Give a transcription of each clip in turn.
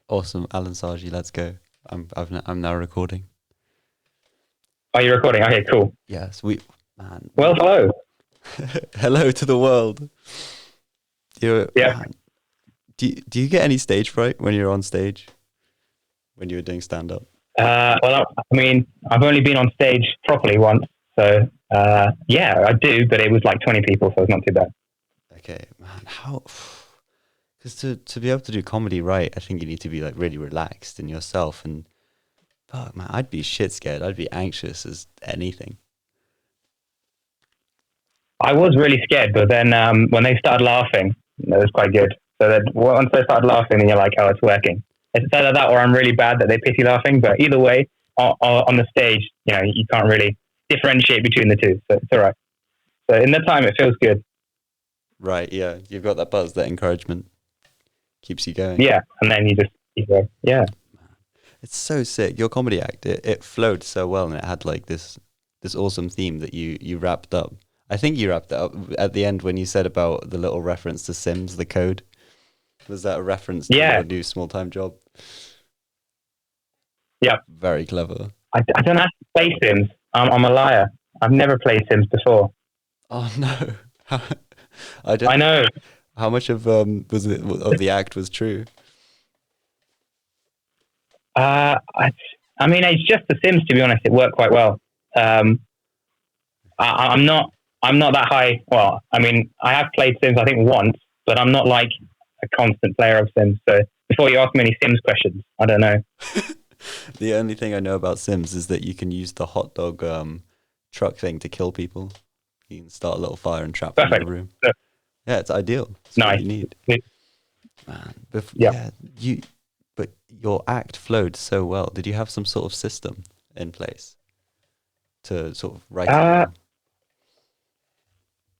Awesome, Alan Saji, let's go. I'm now recording. Are you recording? Okay, cool. Yes, man. Well, hello. Hello to the world. Yeah. Man, do you get any stage fright when you're on stage? When you were doing stand up? Well, I mean, I've only been on stage properly once, so yeah, I do, but it was like 20 people, so it's not too bad. Okay, man. How? Because to be able to do comedy right, I think you need to be like really relaxed in yourself. And fuck, man, I'd be shit scared. I'd be anxious as anything. I was really scared, but then when they started laughing, it was quite good. So then once they started laughing, then you're like, oh, it's working. It's either that or I'm really bad that they pity laughing. But either way, on the stage, you can't really differentiate between the two. So it's all right. So in the time, it feels good. Right, yeah. You've got that buzz, that encouragement. Keeps you going. Yeah, and then you just keep going. Yeah. It's so sick. Your comedy act, it flowed so well, and it had like this awesome theme that you wrapped up. I think you wrapped it up at the end when you said about the little reference to Sims, the code. Was that a reference to your new small-time job? Yeah. Very clever. I don't have to play Sims. I'm a liar. I've never played Sims before. Oh no! I know. How much of the act was true? I mean, it's just The Sims. To be honest, it worked quite well. I'm not that high. Well, I mean, I have played Sims I think once, but I'm not like a constant player of Sims. So before you ask me any Sims questions, I don't know. The only thing I know about Sims is that you can use the hot dog truck thing to kill people. You can start a little fire and trap them in a room. Yeah, it's ideal. It's nice. what you need. Man, but your act flowed so well. Did you have some sort of system in place to sort of write it down?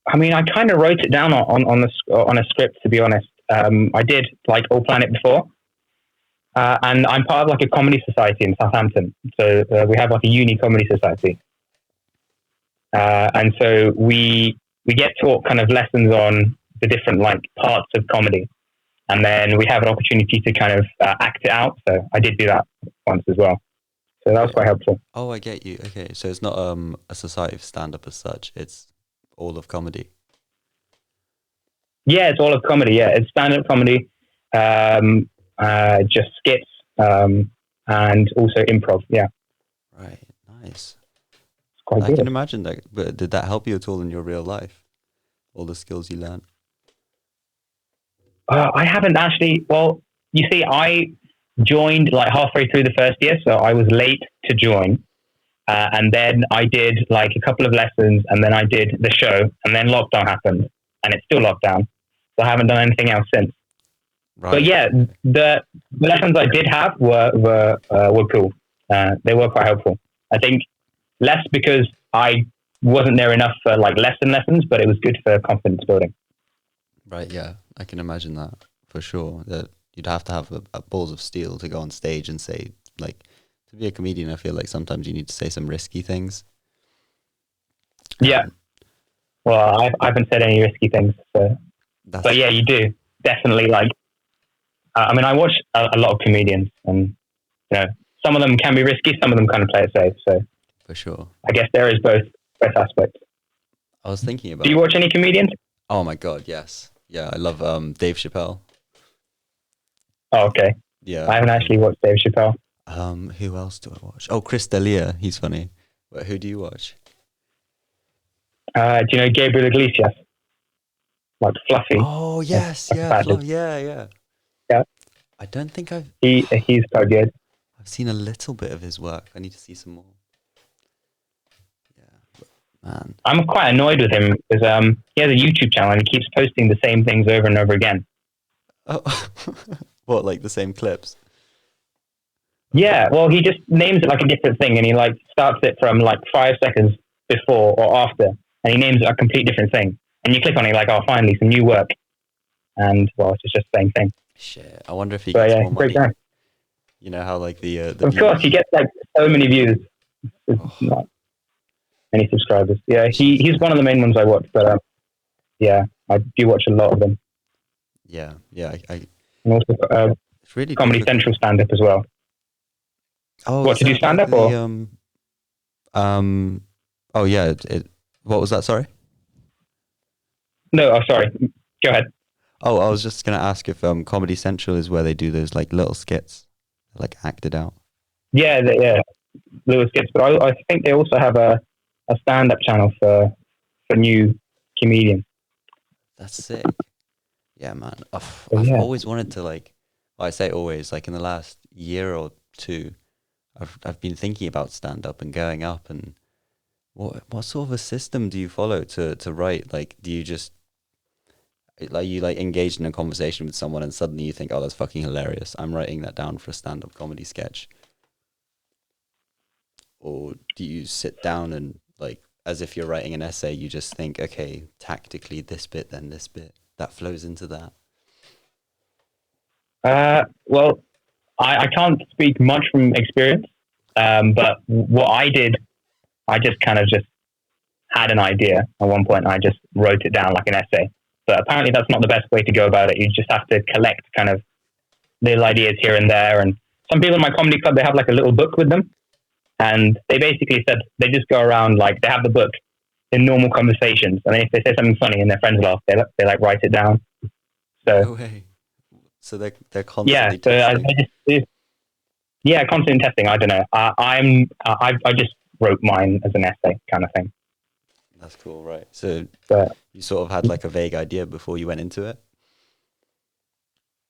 I mean, I kind of wrote it down on a script, to be honest. I did like All Planet before. And I'm part of like a comedy society in Southampton. So we have like a uni comedy society. And so we get taught kind of lessons on the different like parts of comedy. And then we have an opportunity to kind of act it out. So I did do that once as well. So that was quite helpful. Oh, I get you. Okay. So it's not a society of stand-up as such. It's all of comedy. Yeah, it's all of comedy. Yeah, it's stand-up comedy, just skits, and also improv. Yeah. Right. Nice. It's quite good. I can imagine that. But did that help you at all in your real life? All the skills you learned? I haven't actually. Well, you see, I joined like halfway through the first year, so I was late to join. And then I did like a couple of lessons, and then I did the show, and then lockdown happened, and it's still locked down. So I haven't done anything else since. Right. But yeah, the lessons I did have were cool. They were quite helpful. I think less because I wasn't there enough for like lessons, but it was good for confidence building. Right. Yeah, I can imagine that for sure. That you'd have to have a balls of steel to go on stage and say, like, to be a comedian, I feel like sometimes you need to say some risky things. Yeah. Well, I haven't said any risky things, so. But yeah, you do definitely like. I mean, I watch a lot of comedians, and some of them can be risky, some of them kind of play it safe. So for sure, I guess there is both aspects. I was thinking about. Do you watch any comedians? Oh my god, yes, yeah, I love Dave Chappelle. Oh, okay. Yeah, I haven't actually watched Dave Chappelle. Who else do I watch? Oh, Chris D'Elia, he's funny. But who do you watch? Do you know Gabriel Iglesias? Like Fluffy. Oh yes, yeah, yeah. I don't think he's quite good. I've seen a little bit of his work. I need to see some more. Yeah, man. I'm quite annoyed with him because he has a YouTube channel and he keeps posting the same things over and over again. Oh, what, like the same clips? Yeah, well, he just names it like a different thing, and he like starts it from like 5 seconds before or after, and he names it a complete different thing. And you click on it, like, oh, finally, some new work. And, well, it's just the same thing. Shit, I wonder if he gets more money. Guy. You know how, like, the of course, he gets, like, so many views. Not many subscribers. Yeah, he's one of the main ones I watch, but, yeah, I do watch a lot of them. Yeah, and also, It's really Comedy difficult. Central stand up as well. Oh, What, is to do that stand like up the or? um oh yeah, what was that, sorry? No, oh, sorry. Go ahead. Oh, I was just gonna ask if Comedy Central is where they do those like little skits, like acted out. Yeah, yeah, Lewis Gibbs. But I think they also have a stand up channel for new comedians. That's sick. Yeah, man. So I've yeah. always wanted to like, well, I say always, like in the last year or two, I've been thinking about stand up and going up. And what sort of a system do you follow to write? Like, do you just like you like engaged in a conversation with someone and suddenly you think, oh, that's fucking hilarious. I'm writing that down for a stand up comedy sketch. Or do you sit down and like, as if you're writing an essay, you just think, okay, tactically this bit, then this bit that flows into that. Well, I can't speak much from experience, but what I did, I just kind of just had an idea at one point and I just wrote it down like an essay. But apparently that's not the best way to go about it. You just have to collect kind of little ideas here and there. And some people in my comedy club, they have like a little book with them. And they basically said they just go around like they have the book in normal conversations. And then if they say something funny and their friends laugh, they like write it down. So No way. So they're yeah, constantly so testing. yeah, constant testing. I don't know. I just wrote mine as an essay kind of thing. That's cool, right? So But you sort of had like a vague idea before you went into it.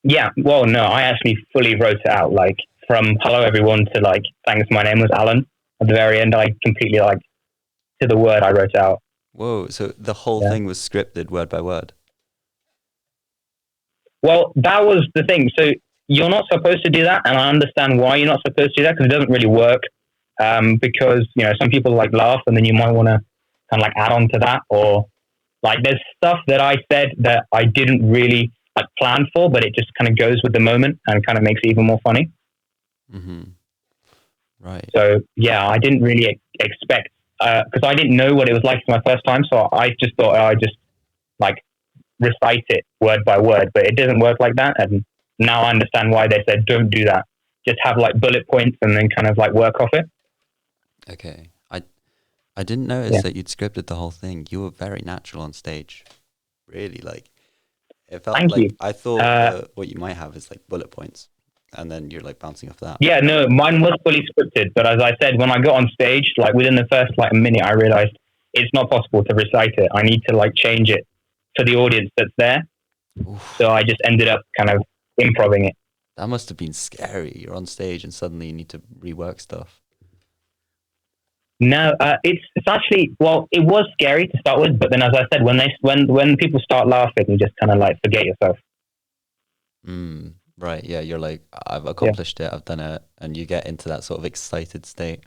yeah, well, no, I actually fully wrote it out. Like from hello everyone to like thanks, my name was Alan. At the very end, I completely like to the word I wrote out. Whoa! So the whole Yeah. thing was scripted word by word. Well, that was the thing. So you're not supposed to do that, and I understand why you're not supposed to do that because it doesn't really work. Because you know some people like laugh, and then you might want to kind of like add on to that, or like there's stuff that I said that I didn't really like plan for, but it just kind of goes with the moment and kind of makes it even more funny. Mm-hmm. Right. So yeah, I didn't really expect because I didn't know what it was like for my first time, so I just thought I just like recite it word by word, but it doesn't work like that. And now I understand why they said don't do that. Just have like bullet points and then kind of like work off it. Okay. I didn't notice Yeah. that you'd scripted the whole thing. You were very natural on stage. Really, like it felt Thank like you. I thought Uh, what you might have is like bullet points, and then you're like bouncing off that. yeah, no, mine was fully scripted, but as I said, when I got on stage, like within the first like a minute, I realized it's not possible to recite it. I need to like change it for the audience that's there. So Oof, I just ended up kind of improving it. that must have been scary. You're on stage and suddenly you need to rework stuff. No, it's actually well, it was scary to start with, but then as I said, when people start laughing, you just kind of like forget yourself. Right. Yeah. You're like, I've Yeah, accomplished it. I've done it, and you get into that sort of excited state.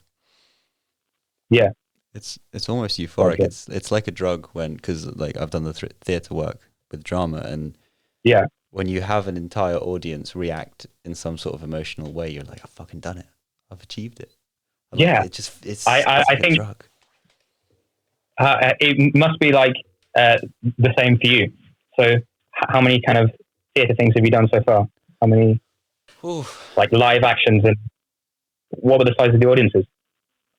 yeah, It's almost that's euphoric. it. It's like a drug when because like I've done the theater work with drama, and Yeah, when you have an entire audience react in some sort of emotional way, you're like, I've fucking done it. I've achieved it. Like yeah. it just I it's I like a think drug. it must be like the same for you. So, how many kind of theatre things have you done so far? How many Oof. like live actions, and what were the size of the audiences?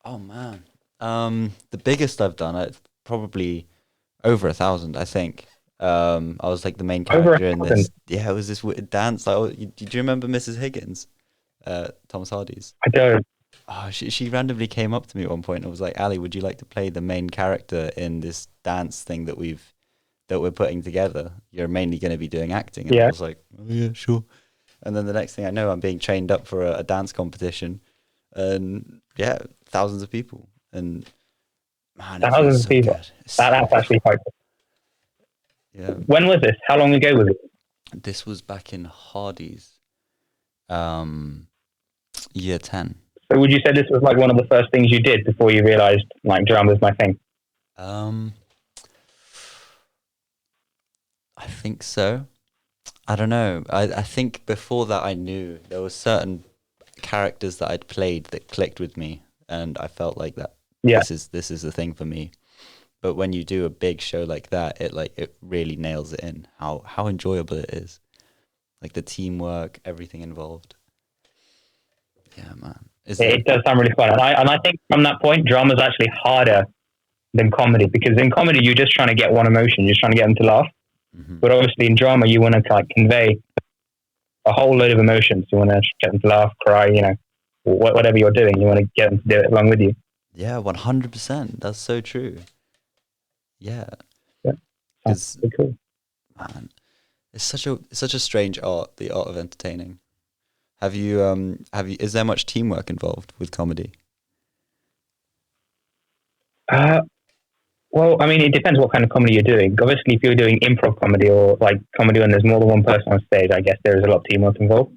Oh man. The biggest I've done, probably over 1,000, I think. I was like the main Over a character in thousand. this. Yeah, it was this weird dance. Like, do you remember Mrs. Higgins? Thomas Hardy's. I don't. Oh, she randomly came up to me at one point and was like, Ali, would you like to play the main character in this dance thing that we're putting together? You're mainly going to be doing acting. And I Yeah. was like, oh yeah, sure. And then the next thing I know, I'm being trained up for a dance competition, and yeah, thousands of people, and man, it feels Thousands of so people. good. It's so That's good. actually quite cool. Yeah, When was this? How long ago was it? this was back in Hardy's, um, year 10. So would you say this was like one of the first things you did before you realized like drama was my thing? Um, I think so. I don't know. I think before that I knew there were certain characters that I'd played that clicked with me, and I felt like that Yeah. this is the thing for me. But when you do a big show like that, it really nails it in how enjoyable it is. like the teamwork, everything involved. Yeah, man. Is It, it? it does sound really fun, and I think from that point, drama is actually harder than comedy, because in comedy you're just trying to get one emotion, you're just trying to get them to laugh. Hmm. But obviously in drama you want to like convey a whole load of emotions. You want to get them to laugh, cry, whatever you're doing, you want to get them to do it along with you. Yeah, 100%. That's so true. Yeah, Yeah, sounds because pretty cool. man, it's such a strange art, the art of entertaining. Is there much teamwork involved with comedy? Uh, well, I mean, it depends what kind of comedy you're doing. Obviously, if you're doing improv comedy or like comedy when there's more than one person on stage, I guess there is a lot of teamwork involved.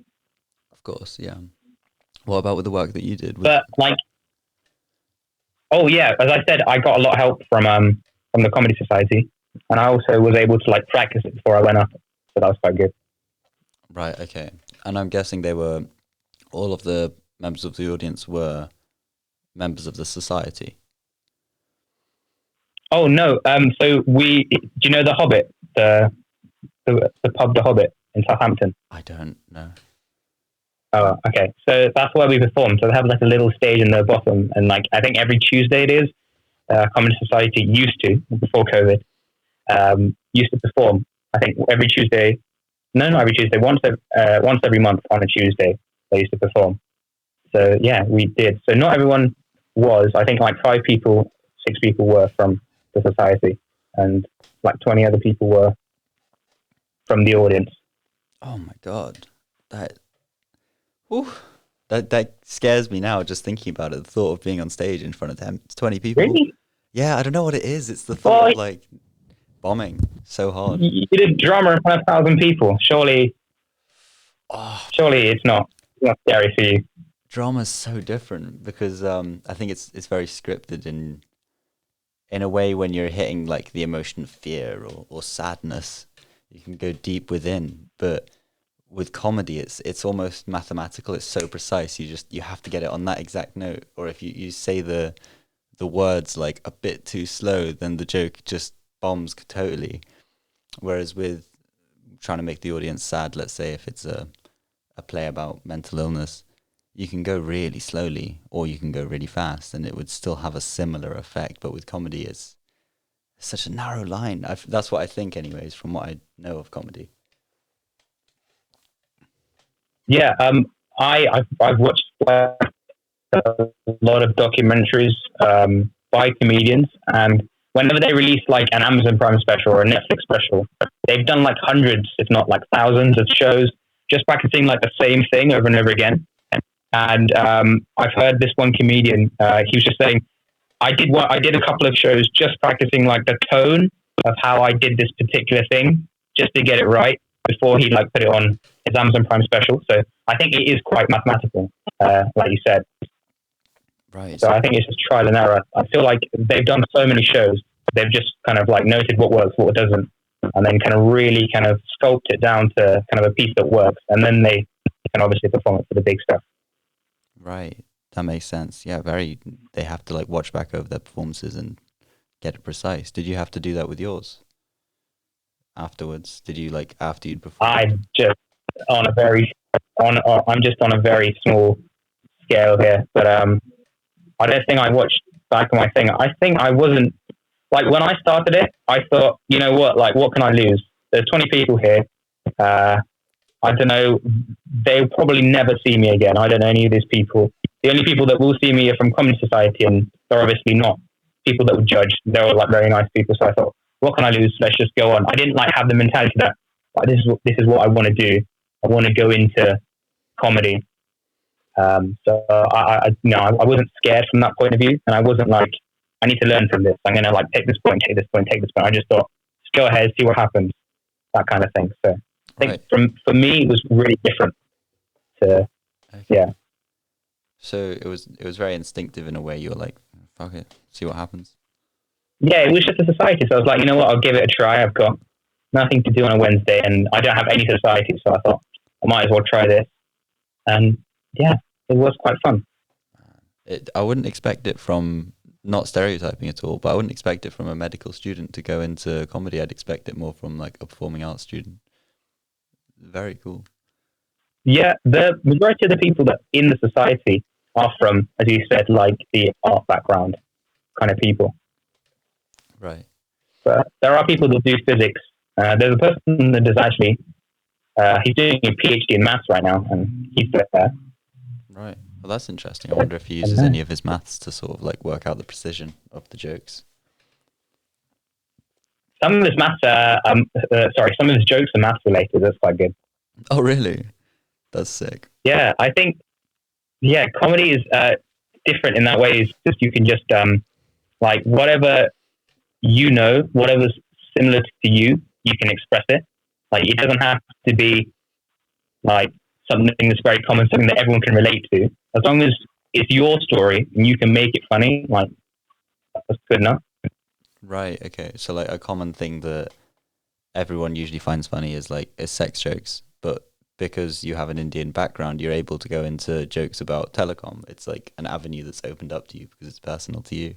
Of course, yeah. What about with the work that you did with? But like, oh yeah, as I said, I got a lot of help from the Comedy Society, and I also was able to like practice it before I went up, so that was quite good. Right, okay. And I'm guessing all of the members of the audience were members of the society. Oh no, so do you know the Hobbit, the pub, the Hobbit in Southampton? I don't know. Oh, okay. So that's where we perform. So they have like a little stage in the bottom, and like I think every Tuesday it is. Comedy Society used to before COVID used to perform. I think every Tuesday. No, not every Tuesday. Once every month on a Tuesday they used to perform. So yeah, we did. So not everyone was. I think like 5 people, 6 people were from the society, and like 20 other people were from the audience. Oh my god, that whew, that scares me now just thinking about it. The thought of being on stage in front of 20 people. Really? Yeah, I don't know what it is. It's the thought Well, of like bombing so hard. you did drama in front of 1,000 people. Oh, Surely it's not scary for you. drama's so different because I think it's very scripted in a way. When you're hitting like the emotion of fear or sadness, you can go deep within. But with comedy, it's almost mathematical. It's so precise. You have to get it on that exact note. Or if you say the words like a bit too slow, then the joke just bombs totally. Whereas with trying to make the audience sad, let's say if it's a play about mental illness, you can go really slowly or you can go really fast and it would still have a similar effect. But with comedy, it's such a narrow line. That's what I think anyways, from what I know of comedy. Yeah, I've watched a lot of documentaries by comedians, and whenever they release like an Amazon Prime special or a Netflix special, they've done like hundreds, if not like thousands, of shows just practicing like the same thing over and over again. And I've heard this one comedian, he was just saying, I did a couple of shows just practicing like the tone of how I did this particular thing just to get it right before he like put it on his Amazon Prime special. So I think it is quite mathematical, like you said. Right. So I think it's just trial and error. I feel like they've done so many shows, they've just kind of like noted what works, what doesn't, and then kind of really kind of sculpt it down to kind of a piece that works, and then they can obviously perform it for the big stuff. Right. That makes sense. Yeah, they have to like watch back over their performances and get it precise. Did you have to do that with yours afterwards? Did you like after you'd performed? I'm just on a very I'm just on a very small scale here, but I don't think I watched back on my thing. I think I wasn't like when I started it. I thought, you know what, like what can I lose? There's 20 people here. I don't know. They'll probably never see me again. I don't know any of these people. The only people that will see me are from Comedy Society, and they're obviously not people that would judge. They're all like very nice people. So I thought, what can I lose? Let's just go on. I didn't like have the mentality that like, this is what I want to do. I want to go into comedy. So I wasn't scared from that point of view, and I wasn't like I need to learn from this. I'm gonna like take this point, take this point, take this point. I just thought, just go ahead, see what happens, that kind of thing. So I think for me it was really different. To Okay. yeah, So it was very instinctive in a way. You were like, fuck it, see what happens. yeah, it was just a society. So I was like, you know what, I'll give it a try. I've got nothing to do on a Wednesday, and I don't have any society, so I thought I might as well try this. And yeah, it was quite fun. I wouldn't expect it from, not stereotyping at all, but I wouldn't expect it from a medical student to go into comedy. I'd expect it more from like a performing arts student. Very cool. yeah, the majority of the people that in the society are from, as you said, like the art background kind of people. Right. But there are people that do physics. There's a person that does actually. He's doing a PhD in maths right now, and he's there. Right. Well, that's interesting. I wonder if he I uses know. any of his maths to sort of like work out the precision of the jokes. Some of his maths, some of his jokes are maths related. That's quite good. Oh, really? That's sick. Yeah, I think comedy is different in that way. Is just you can just like whatever whatever's similar to you, you can express it. Like it doesn't have to be like something that's very common, something that everyone can relate to. As long as it's your story and you can make it funny, like that's good enough. Right. Okay. So like a common thing that everyone usually finds funny is sex jokes, but because you have an Indian background, you're able to go into jokes about telecom. It's like an avenue that's opened up to you because it's personal to you.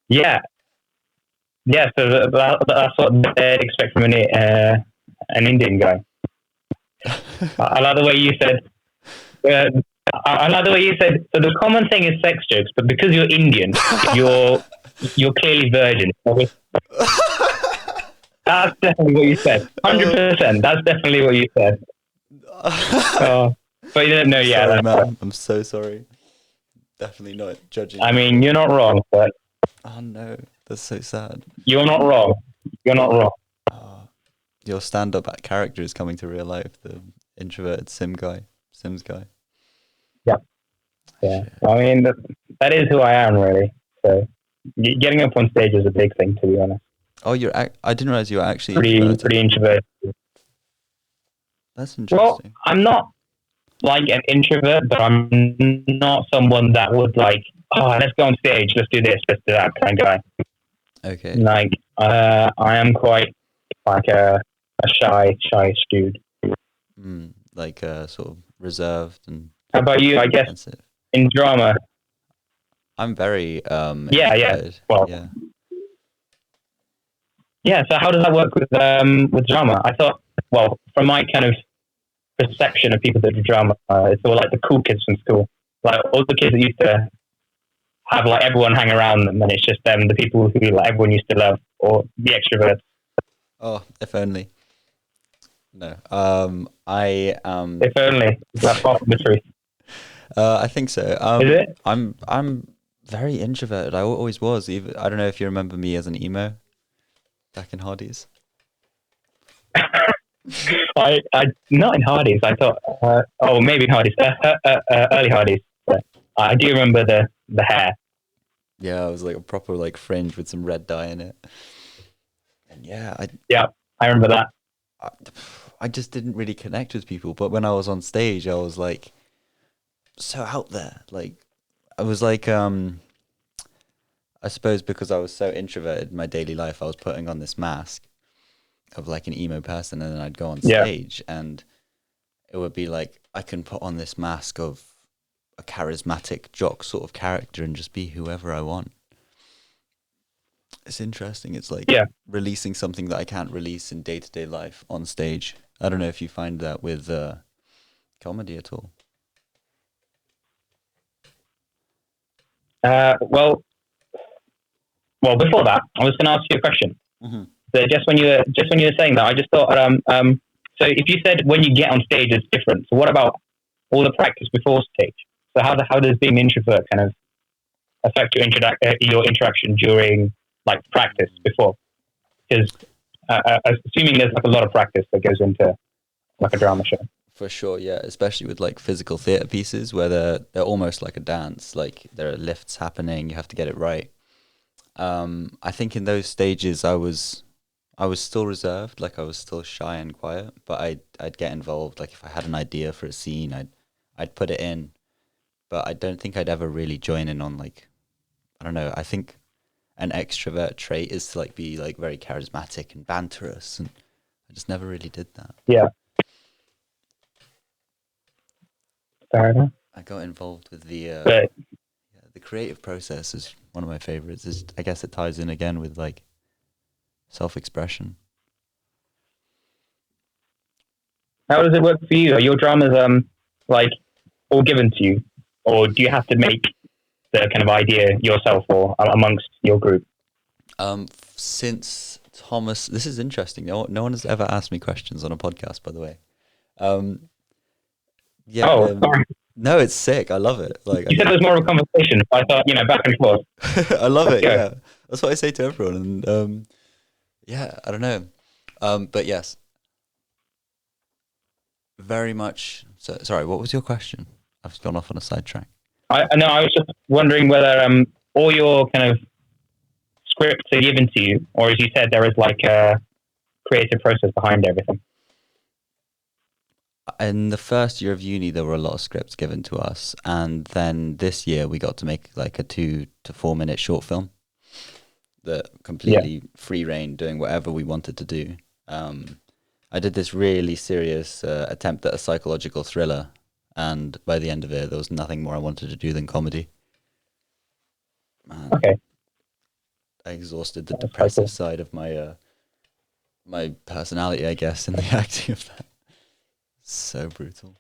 Yeah, yeah. So that's what they'd expect from an Indian guy. I like the way you said. Uh, I like the way you said. So the common thing is sex jokes, but because you're Indian, you're clearly virgin. That's definitely what you said. 100%. That's definitely what you said. But you didn't know. Yeah, Sorry, that's right. man. I'm so sorry. Definitely not judging I you mean, for. you're not wrong, but Oh no, that's so sad. you're not wrong. You're not wrong. Oh, your stand-up character is coming to real life. The introverted Sims guy. Yeah, yeah. Shit. I mean, that is who I am, really. So getting up on stage is a big thing, to be honest. Oh, I didn't realize you were actually Pretty introverted. introverted. That's Well, interesting. I'm not like an introvert, but I'm not someone that would like, oh, let's go on stage, let's do this, let's do that kind of guy. Okay. Like, I am quite like a shy dude. Like sort of reserved and How about you? I guess sensitive. in drama, I'm very yeah, yeah. introverted. Well, Yeah. yeah. So how does that work with drama? I thought, well, from my kind of perception of people that do drama, it's all like the cool kids from school, like all the kids that used to have like everyone hang around them, and it's just them, the people who like everyone used to love, or the extroverts. Oh, if only. No. I If only that's part of the truth. I think so. Is it? I'm very introverted. I always was. Even I don't know if you remember me as an emo back in Hardy's. I not in Hardy's. I thought, oh, maybe in Hardy's, early Hardy's. But I do remember the hair. Yeah, I was like a proper like fringe with some red dye in it. And yeah, Yeah, I remember that. I I just didn't really connect with people. But when I was on stage, I was like so out there. Like I was like I suppose because I was so introverted in my daily life, I was putting on this mask of like an emo person, and then I'd go on Yeah, stage and it would be like I can put on this mask of a charismatic jock sort of character and just be whoever I want. It's interesting. It's like yeah. releasing something that I can't release in day-to-day life on stage. I don't know if you find that with comedy at all. Well, before that, I was going to ask you a question. Mm-hmm. So just when you were saying that, I just thought, so if you said when you get on stage it's different, so what about all the practice before stage? So how does being an introvert kind of affect your interaction during like practice before? Because assuming there's like a lot of practice that goes into like a drama show. For sure, yeah. Especially with like physical theatre pieces where they're almost like a dance. Like there are lifts happening, you have to get it right. I think in those stages I was still reserved, like I was still shy and quiet, but I'd get involved. Like if I had an idea for a scene, I'd put it in, but I don't think I'd ever really join in on like I don't know. I think an extrovert trait is to like be like very charismatic and banterous, and I just never really did that. Yeah, fair enough. I got involved with But the creative process is one of my favorites. Is I guess it ties in again with like self-expression. How does it work for you? Are your dramas like all given to you, or do you have to make the kind of idea yourself or amongst your group? Since Thomas, this is interesting. No one has ever asked me questions on a podcast, by the way. Yeah. Oh, sorry. No, it's sick. I love it. Like, You said it was more of a conversation. I thought, back and forth. I love Let's it. go. Yeah, that's what I say to everyone. And yeah, I don't know. But yes, very much. So, sorry, what was your question? I've gone off on a sidetrack. I know. I was just wondering whether all your kind of scripts are given to you, or as you said, there is like a creative process behind everything. In the first year of uni, there were a lot of scripts given to us, and then this year we got to make like a 2 to 4 minute short film that completely free reign, doing whatever we wanted to do. I did this really serious attempt at a psychological thriller, and by the end of it, there was nothing more I wanted to do than comedy. Man, Okay, I exhausted the that's depressive quite side of my personality, I guess, in the acting of that. So brutal.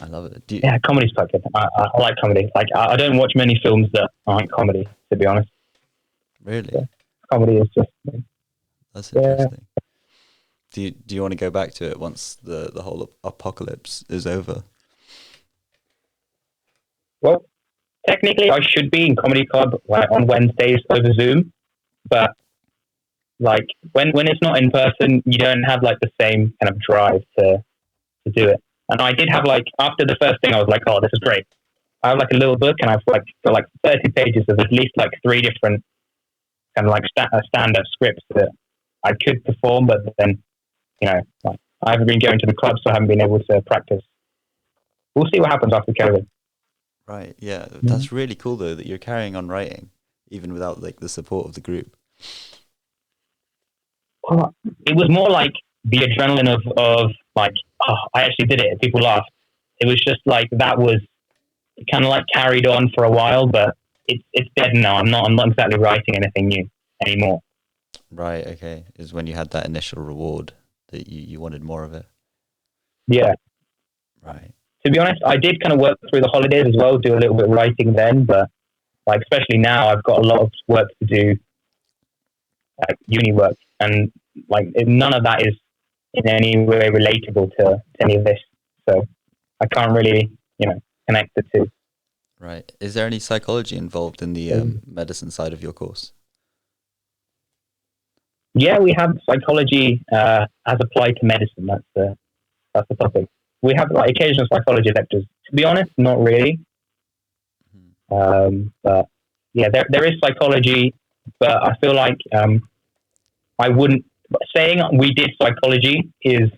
I love it. cool. Yeah, comedy's quite good. I like comedy. Like I don't watch many films that aren't comedy, to be honest. Really? Yeah. Comedy is just That's interesting. Do you want to go back to it once the whole apocalypse is over? well. Technically, I should be in comedy club like on Wednesdays over Zoom, but like when it's not in person, you don't have like the same kind of drive to do it. And I did have like after the first thing, I was like, oh, this is great. I have like a little book, and I've like got like 30 pages of at least like 3 different kind of like stand-up scripts that I could perform, but then like, I haven't been going to the club, so I haven't been able to practice. We'll see what happens after COVID. Right. Yeah. That's really cool though that you're carrying on writing even without like the support of the group. Well, it was more like the adrenaline of like, oh, I actually did it. People laughed. It was just like that was kind of like carried on for a while, but it's dead now. I'm not exactly writing anything new anymore. Right. Okay. Is when you had that initial reward that you wanted more of it. Yeah. Right. To be honest, I did kind of work through the holidays as well, do a little bit of writing then, but like especially now, I've got a lot of work to do, like uni work, and like none of that is in any way relatable to any of this. So I can't really, connect the two. Right. Is there any psychology involved in the medicine side of your course? Yeah, we have psychology as applied to medicine. That's the topic. We have like occasional psychology lectures. To be honest, not really. But yeah, there is psychology, but I feel like I wouldn't saying we did psychology is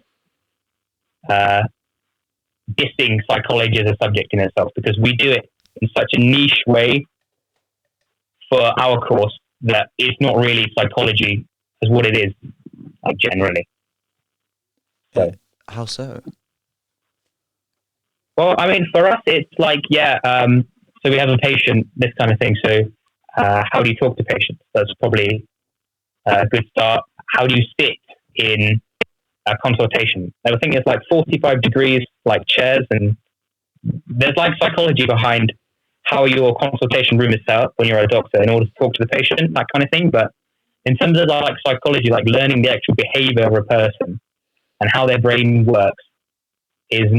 dissing psychology as a subject in itself because we do it in such a niche way for our course that it's not really psychology as what it is, like generally. So. How so? Well, I mean, for us, it's like, so we have a patient, this kind of thing. So how do you talk to patients? That's probably a good start. How do you sit in a consultation? I think it's like 45 degrees, like chairs, and there's like psychology behind how your consultation room is set up when you're a doctor in order to talk to the patient, that kind of thing. But in terms of like psychology, like learning the actual behavior of a person and how their brain works, is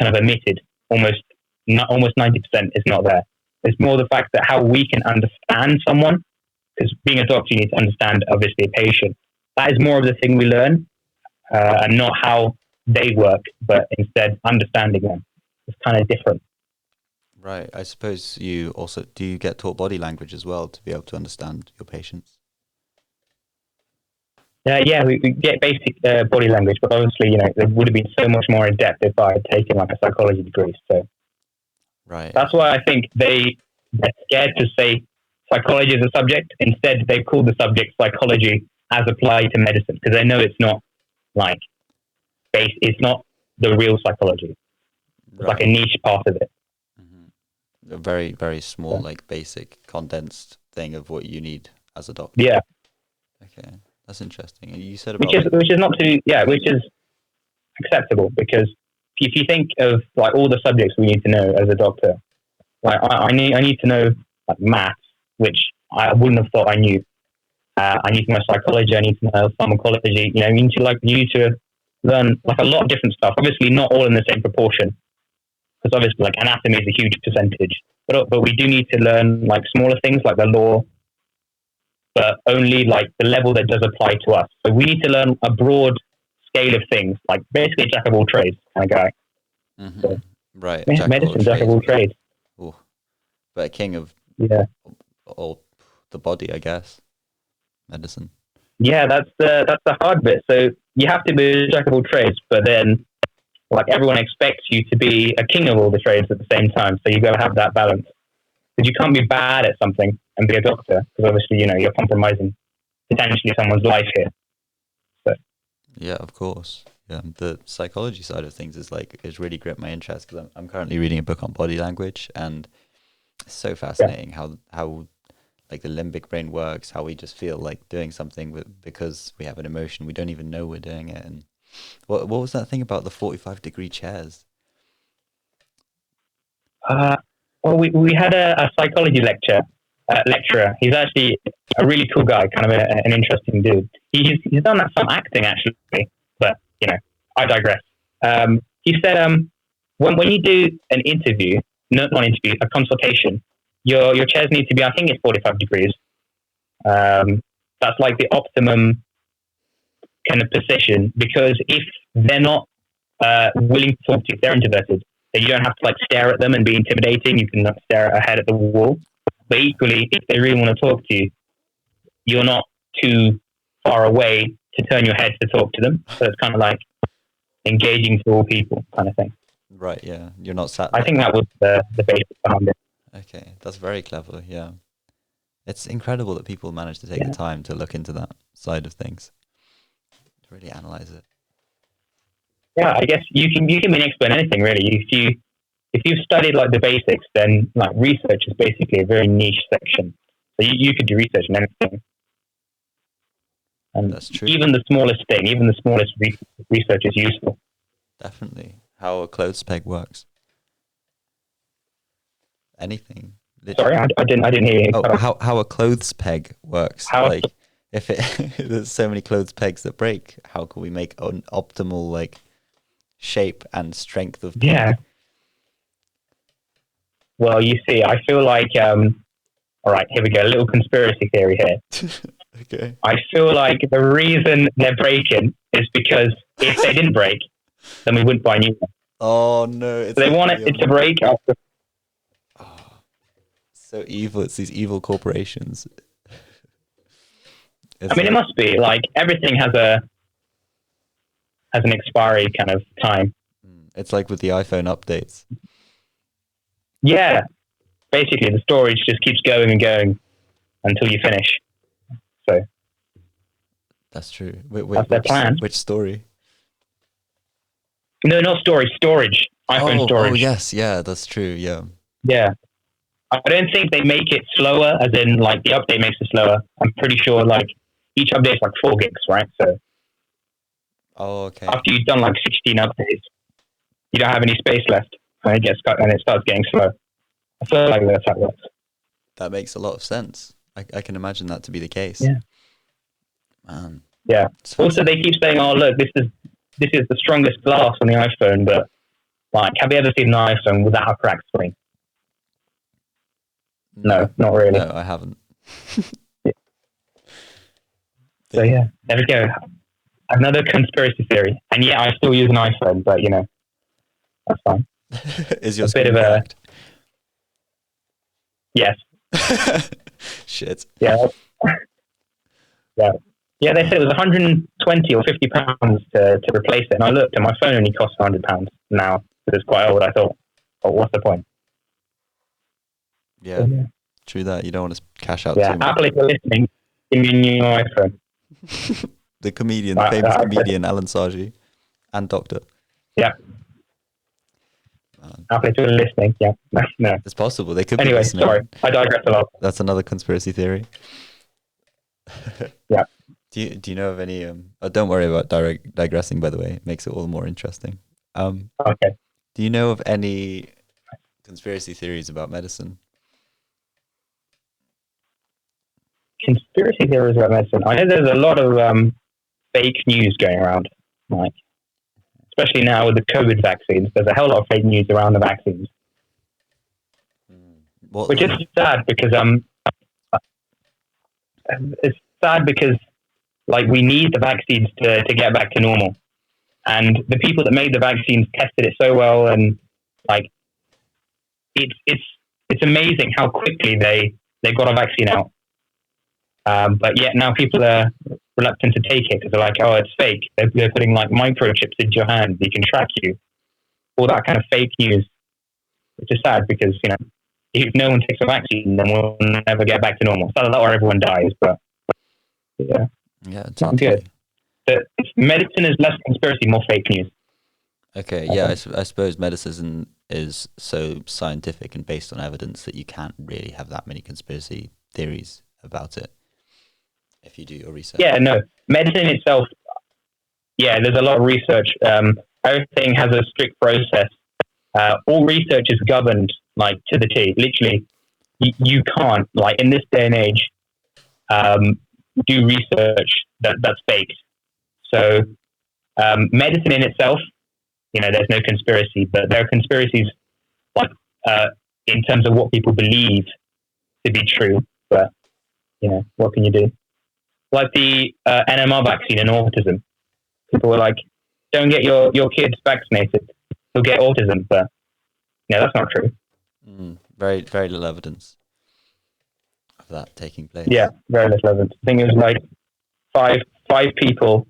kind of omitted. Almost 90% is not there. It's more the fact that how we can understand someone, because being a doctor, you need to understand obviously a patient. That is more of the thing we learn, and not how they work, but instead understanding them. It's kind of different. Right. I suppose do you get taught body language as well to be able to understand your patients? Yeah, we get basic body language, but obviously, it would have been so much more in depth if I had taken like a psychology degree. So, right. That's why I think they're scared to say psychology as a subject. Instead, they've called the subject psychology as applied to medicine because they know it's not like it's not the real psychology. It's like a niche part of it. Mm-hmm. A very, very small, like basic condensed thing of what you need as a doctor. Yeah. Okay. That's interesting. And you said about which is not too, which is acceptable, because if you think of like all the subjects we need to know as a doctor, like I need to know like maths, which I wouldn't have thought I knew. I need to know psychology. I need to know pharmacology. You know, you need to learn like a lot of different stuff. Obviously, not all in the same proportion, because obviously, like anatomy is a huge percentage. But we do need to learn like smaller things like the law, but only like the level that does apply to us. So we need to learn a broad scale of things, like basically jack of all trades kind of guy. Mm-hmm. So, Right, yeah, medicine, jack of all trades. Ooh, but a king of all the body, I guess. Medicine. Yeah, that's the hard bit. So you have to be a jack of all trades, but then like everyone expects you to be a king of all the trades at the same time. So you got to have that balance, because you can't be bad at something and be a doctor, because obviously you're compromising potentially someone's life here. So yeah, of course. Yeah, the psychology side of things is really gripped my interest, because I'm currently reading a book on body language, and it's so fascinating how like the limbic brain works, how we just feel like doing something because we have an emotion, we don't even know we're doing it. And what was that thing about the 45-degree chairs? Well, we had a psychology lecturer. He's actually a really cool guy, kind of an interesting dude. He's done some acting actually, but I digress. He said when you do an interview, not an interview, a consultation, your chairs need to be, I think it's 45 degrees. That's like the optimum kind of position, because if they're not willing to talk to you, if they're introverted, then you don't have to like stare at them and be intimidating. You can stare ahead at the wall. But equally, if they really want to talk to you, you're not too far away to turn your head to talk to them. So it's kind of like engaging to all people kind of thing. Right, yeah. You're not sat. I think that was the basis behind it. Okay, that's very clever, yeah. It's incredible that people manage to take the time to look into that side of things, to really analyze it. Yeah, I guess you can be an expert in anything really. If you've studied like the basics, then like research is basically a very niche section. So you could do research in anything. And that's true. Even the smallest thing, even the smallest research is useful. Definitely. How a clothes peg works. Anything. Literally. Sorry, I didn't hear you. Oh, how a clothes peg works. Like if there's so many clothes pegs that break, how can we make an optimal like shape and strength of peg? Yeah. Well, you see, I feel like all right, here we go. A little conspiracy theory here. Okay. I feel like the reason they're breaking is because if they didn't break, then we wouldn't buy new ones. Oh no! So they want it to break after. Oh, so evil! It's these evil corporations. I mean, it must be like everything has an expiry kind of time. It's like with the iPhone updates. Yeah, basically the storage just keeps going and going until you finish. So that's true. That's their plan. Which story? No, not storage. Storage. iPhone storage. Oh, yes. Yeah, that's true. Yeah. Yeah. I don't think they make it slower, as in, like, the update makes it slower. I'm pretty sure, like, each update's like 4 gigs, right? So. Oh, okay. After you've done, like, 16 updates, you don't have any space left, and it starts getting slow. I feel like that's how it works. That makes a lot of sense. I can imagine that to be the case. Yeah. Man. Yeah. Also, they keep saying, "Oh, look, this is the strongest glass on the iPhone," but like, have you ever seen an iPhone without a cracked screen? No, not really. No, I haven't. Yeah. So yeah, there we go. Another conspiracy theory, and yeah, I still use an iPhone, but that's fine. Is your screen cracked? Yes. Shit. Yeah. Yeah. Yeah, they said it was 120 or 50 pounds to replace it, and I looked, and my phone only costs 100 pounds now. It was quite old. I thought, oh, what's the point? Yeah, true that. You don't want to cash out too much. Apple, if you're listening, give me a new iPhone. The famous comedian Alan Saji, and doctor. Yeah. Apple, if you're listening, yeah. No. It's possible. They could be listening. Anyway, sorry. I digress a lot. That's another conspiracy theory. Yeah. Do you know of any? Oh, don't worry about digressing. By the way, it makes it all the more interesting. Um, Okay. do you know of any conspiracy theories about medicine? Conspiracy theories about medicine. I know there's a lot of fake news going around, like especially now with the COVID vaccines. There's a hell lot of fake news around the vaccines, What which is like? sad because it's sad because like we need the vaccines to get back to normal, and the people that made the vaccines tested it so well, and like it's amazing how quickly they got a vaccine out. But yet now people are reluctant to take it because they're like, oh, it's fake. They're putting like microchips into your hand. They can track you. All that kind of fake news, which is sad because, if no one takes a vaccine, then we'll never get back to normal. It's not that or everyone dies, but yeah, Yeah, it's not good. totally. But medicine is less conspiracy, more fake news. Okay, I yeah, think. I suppose medicine is so scientific and based on evidence that you can't really have that many conspiracy theories about it if you do your research. Yeah, no, medicine itself. Yeah, there's a lot of research. Everything has a strict process. All research is governed like to the T. Literally, you can't like in this day and age um, do research that's faked. So medicine in itself, there's no conspiracy, but there are conspiracies like in terms of what people believe to be true. But what can you do? Like the NMR vaccine and autism, people were like, "Don't get your kids vaccinated; they'll get autism." But that's not true. Very, very little evidence of that taking Yeah, place. very little evidence. I think it was like five people.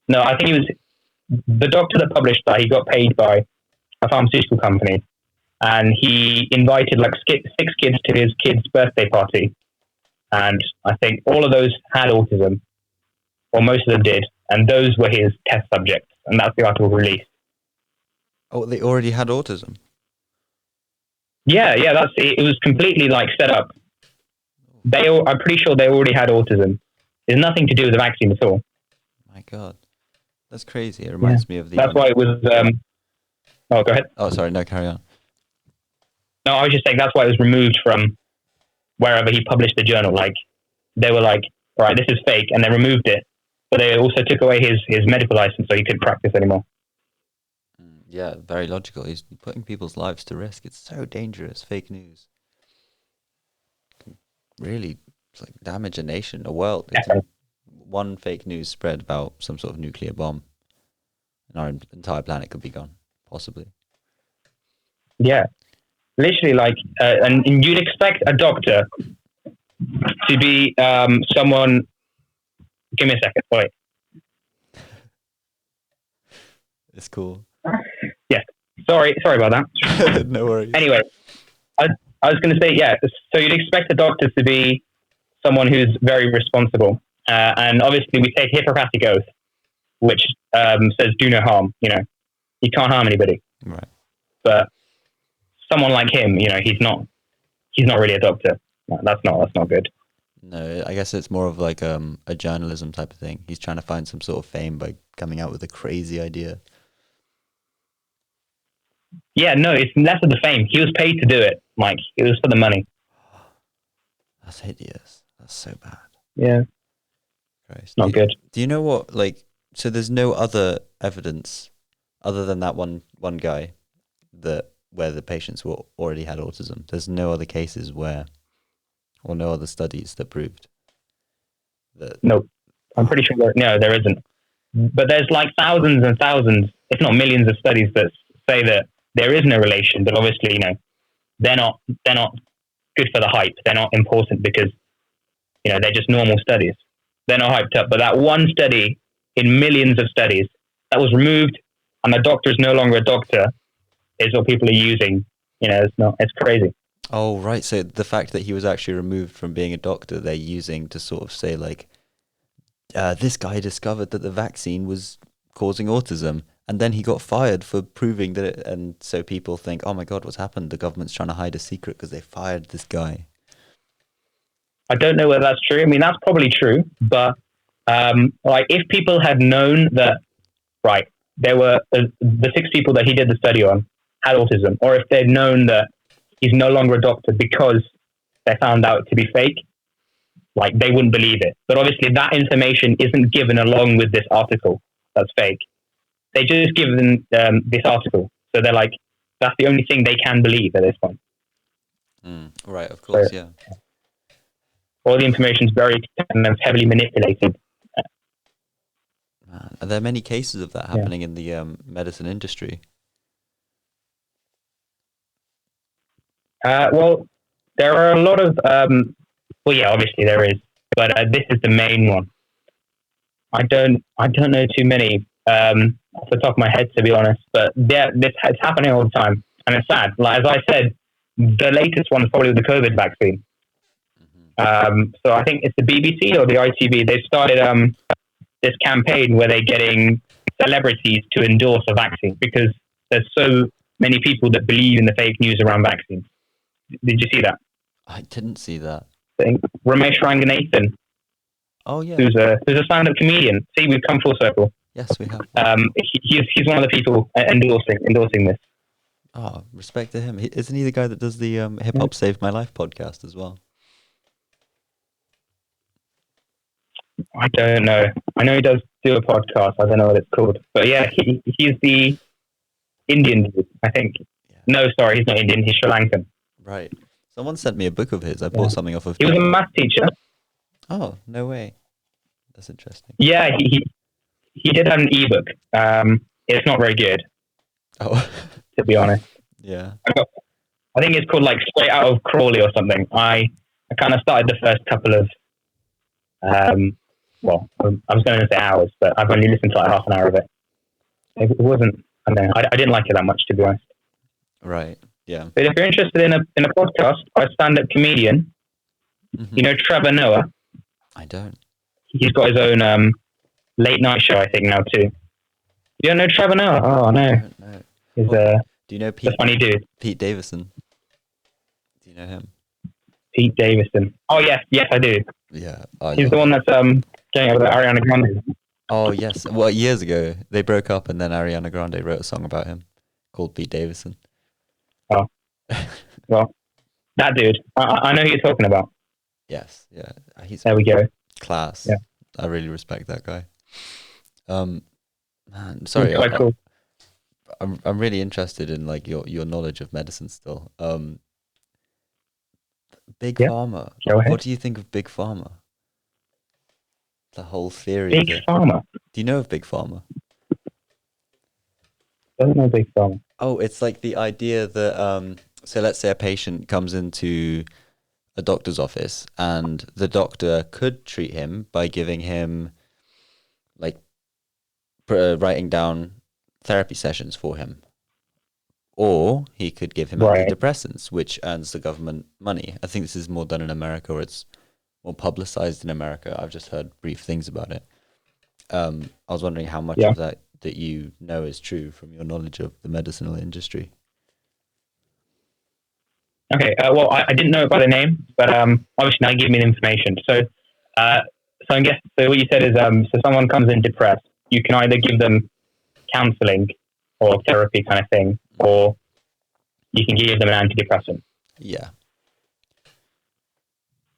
No, I think it was the doctor that published that. He got paid by a pharmaceutical company, and he invited like six kids to his kid's birthday party. And I think all of those had autism, or most of them did, and those were his test subjects. And that's the article released. Oh, they already had autism. Yeah, yeah, that's it. It was completely like set up. I'm pretty sure they already had autism. There's nothing to do with the vaccine at all. My God, that's crazy. It Yeah, reminds me of the. that's why it was. Oh, go ahead. Oh, sorry. No, carry on. No, I was just saying that's why it was removed from wherever he published the journal. Like they were like, all right, this is fake, and they removed it. But they also took away his medical license, so he couldn't practice anymore. Yeah, very logical. He's putting people's lives to risk. It's so dangerous. Fake news can really like damage a nation, a world. It's one fake news spread about some sort of nuclear bomb, and our entire planet could be gone, possibly. Yeah, literally, like, and you'd expect a doctor to be someone. Give me a second. Wait. It's cool. Yeah. Sorry about that. No worries. Anyway, I was going to say, yeah. So you'd expect the doctor to be someone who's very responsible, and obviously we take Hippocratic oath, which says do no harm. You can't harm anybody. Right. But someone like him, he's not really a doctor. That's not good. No, I guess it's more of like a journalism type of thing. He's trying to find some sort of fame by coming out with a crazy idea. Yeah, no, it's less of the fame. He was paid to do it. Like it was for the money. That's hideous. That's so bad. Yeah, Christ. not good. Do you know what? Like, so there's no other evidence other than that one guy where the patients already had autism. There's no other cases or no other studies that proved that. No, I'm pretty sure there isn't. But there's like thousands and thousands, if not millions, of studies that say that there is no relation. But obviously, they're not good for the hype. They're not important because they're just normal studies. They're not hyped up. But that one study in millions of studies that was removed, and the doctor is no longer a doctor, is what people are using. It's crazy. Oh, right. So the fact that he was actually removed from being a doctor, they're using to sort of say like, this guy discovered that the vaccine was causing autism, and then he got fired for proving that it, and so people think, oh my God, what's happened? The government's trying to hide a secret because they fired this guy. I don't know whether that's true. I mean, that's probably true, but Like if people had known that, right, there were the 6 people that he did the study on had autism, or if they'd known that he's no longer a doctor because they found out to be fake, like they wouldn't believe it. But obviously that information isn't given along with this article that's fake. They just give them this article. So they're like, that's the only thing they can believe at this point. Right, of course, So yeah. all the information is very and it's heavily manipulated. Man, are there many cases of that happening in the medicine industry? Well, there are a lot of, well, yeah, obviously there is, but this is the main one. I don't know too many off the top of my head, to be honest. But yeah, it's happening all the time, and it's sad. Like as I said, the latest one is probably the COVID vaccine. So I think it's the BBC or the ITV. They started this campaign where they're getting celebrities to endorse a vaccine because there's so many people that believe in the fake news around vaccines. Did you see that? I didn't see that. I think Ramesh Ranganathan, Oh yeah. who's a stand-up comedian. See, we've come full circle. Yes, we have. He's one of the people endorsing this. Oh, respect to him. Isn't he the guy that does the Hip Hop Saved My Life podcast as well? I don't know. I know he does do a podcast. I don't know what it's called. But yeah, he's the Indian dude, I think. Yeah. No, sorry, he's not Indian. He's Sri Lankan. Right. Someone sent me a book of his. I bought something off of... He was a math teacher. Oh, no way. That's interesting. Yeah, he did an ebook. It's not very good. Oh. To be honest. Yeah. I think it's called like Straight Out of Crawley or something. I kind of started the first couple of... well, I was going to say hours, but I've only listened to like half an hour of it. It wasn't... I don't know. I didn't like it that much, to be honest. Right. Yeah. But if you're interested in a podcast by a stand-up comedian, you know Trevor Noah? I don't. He's got his own late night show, I think, now too. You don't know Trevor Noah? Oh, no. I don't know. He's do you know a funny dude. Pete Davison? Do you know him? Pete Davison. Oh, yes, I do. Yeah. He's the one that's getting over the Ariana Grande. Oh, yes. Well, years ago, they broke up and then Ariana Grande wrote a song about him called Pete Davison. Oh. Well, that dude. I know who you're talking about. Yes. Yeah. There we go. Class. Yeah. I really respect that guy. Man, sorry. Quite cool. I'm really interested in like your knowledge of medicine still. Big Pharma. Go ahead. What do you think of Big Pharma? The whole theory. Big Pharma. Do you know of Big Pharma? Don't know Big Pharma. Oh, it's like the idea that so let's say a patient comes into a doctor's office and the doctor could treat him by giving him like writing down therapy sessions for him, or he could give him antidepressants, which earns the government money. I think this is more done in America, or it's more publicized in America. I've just heard brief things about it. I was wondering how much of that you know is true from your knowledge of the medicinal industry. Okay, well, I didn't know it by the name, but obviously now give me the information. So I guess what you said is so someone comes in depressed, you can either give them counseling or therapy kind of thing, or you can give them an antidepressant. Yeah.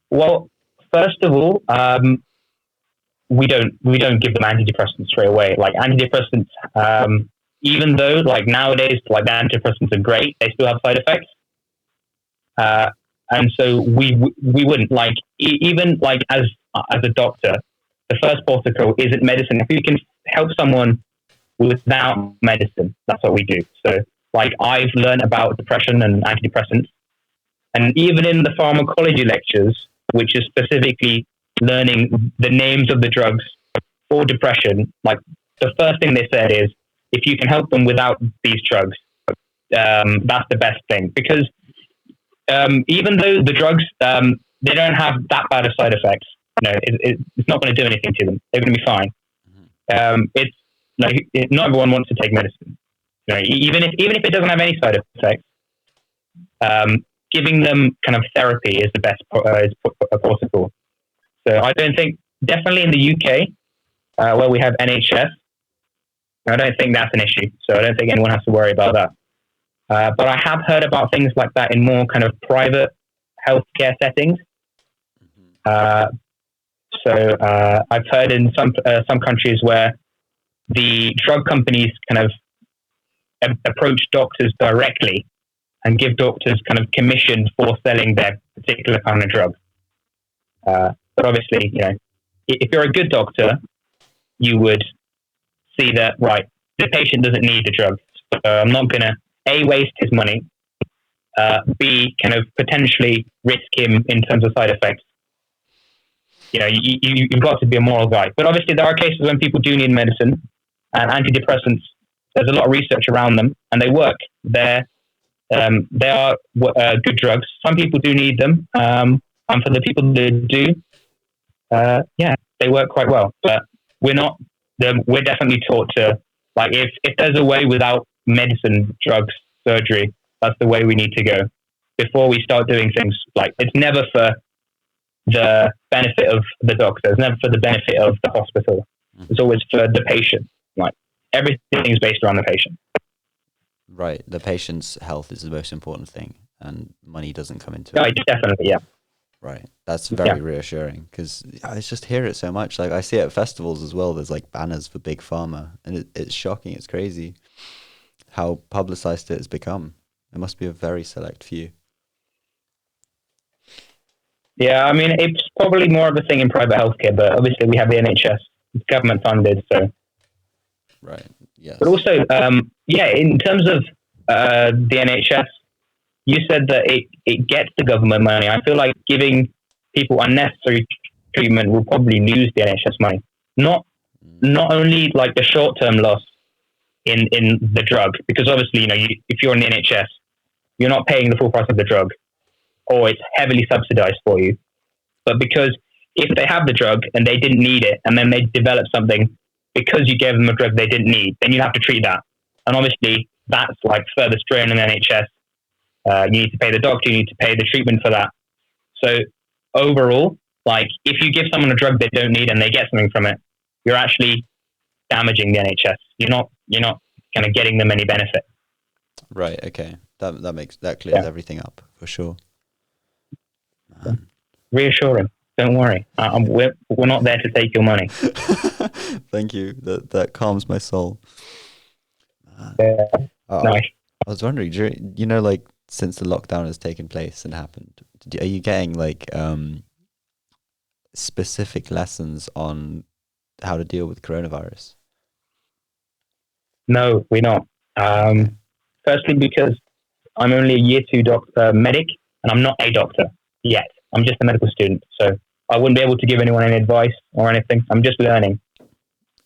Well, first of all, we don't give them antidepressants straight away. Like antidepressants, even though like nowadays like the antidepressants are great, they still have side effects. And so we wouldn't like even like as a doctor, the first protocol isn't medicine. If we can help someone without medicine, that's what we do. So like I've learned about depression and antidepressants, and even in the pharmacology lectures, which is specifically learning the names of the drugs for depression, like the first thing they said is if you can help them without these drugs, that's the best thing, because even though the drugs they don't have that bad of side effects, you know, it's not going to do anything to them. They're going to be fine. It's like not everyone wants to take medicine. You know, even if it doesn't have any side effects, giving them kind of therapy is the best protocol. So I don't think definitely in the UK, where we have NHS, I don't think that's an issue. So I don't think anyone has to worry about that. But I have heard about things like that in more kind of private healthcare settings. Uh, I've heard in some countries where the drug companies kind of approach doctors directly and give doctors kind of commission for selling their particular kind of drug. But obviously, if you're a good doctor, you would see that, right, the patient doesn't need the drug. So I'm not going to, A, waste his money, B, kind of potentially risk him in terms of side effects. You've got to be a moral guy. But obviously, there are cases when people do need medicine, and antidepressants, there's a lot of research around them, and they work. They are good drugs. Some people do need them, and for the people that do, they work quite well. But we're definitely taught to, like, if there's a way without medicine, drugs, surgery, that's the way we need to go. Before we start doing things, like, it's never for the benefit of the doctor. It's never for the benefit of the hospital. It's always for the patient. Like, everything is based around the patient. Right. The patient's health is the most important thing, and money doesn't come into No, it. definitely, yeah. Right. That's very reassuring, because I just hear it so much. Like, I see it at festivals as well. There's like banners for Big Pharma, and it's shocking. It's crazy how publicized it has become. It must be a very select few. Yeah, I mean, it's probably more of a thing in private healthcare, but obviously we have the NHS. It's government funded, so. Right. Yes. But also, in terms of the NHS, you said that it gets the government money. I feel like giving people unnecessary treatment will probably lose the NHS money. Not only like the short term loss in the drug, because obviously, if you're in the NHS, you're not paying the full price of the drug, or it's heavily subsidized for you. But because if they have the drug and they didn't need it, and then they develop something because you gave them a drug they didn't need, then you have to treat that. And obviously, that's like further strain on the NHS. You need to pay the doctor, you need to pay the treatment for that. So overall, like, if you give someone a drug they don't need and they get something from it, you're actually damaging the NHS. You're not kind of getting them any benefit. Right. Okay. That clears everything up for sure. Man. Reassuring. Don't worry. We're not there to take your money. Thank you. That calms my soul. Nice. I was wondering, like, since the lockdown has taken place and happened, are you getting like specific lessons on how to deal with coronavirus? No, we're not. Firstly, because I'm only a year 2 medic, and I'm not a doctor yet. I'm just a medical student, so I wouldn't be able to give anyone any advice or anything. I'm just learning.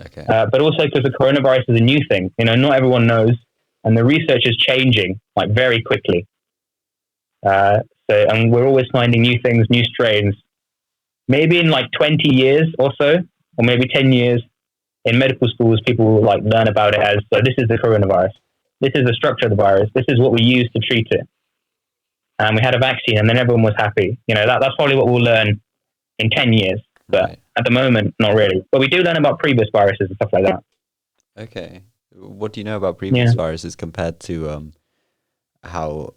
Okay. But also because the coronavirus is a new thing. Not everyone knows, and the research is changing like very quickly. And we're always finding new things, new strains. Maybe in like 20 years or so, or maybe 10 years, in medical schools, people will like learn about it as, so this is the coronavirus. This is the structure of the virus. This is what we use to treat it. And we had a vaccine, and then everyone was happy. That's probably what we'll learn in 10 years. But at the moment, not really. But we do learn about previous viruses and stuff like that. Okay. What do you know about previous viruses compared to how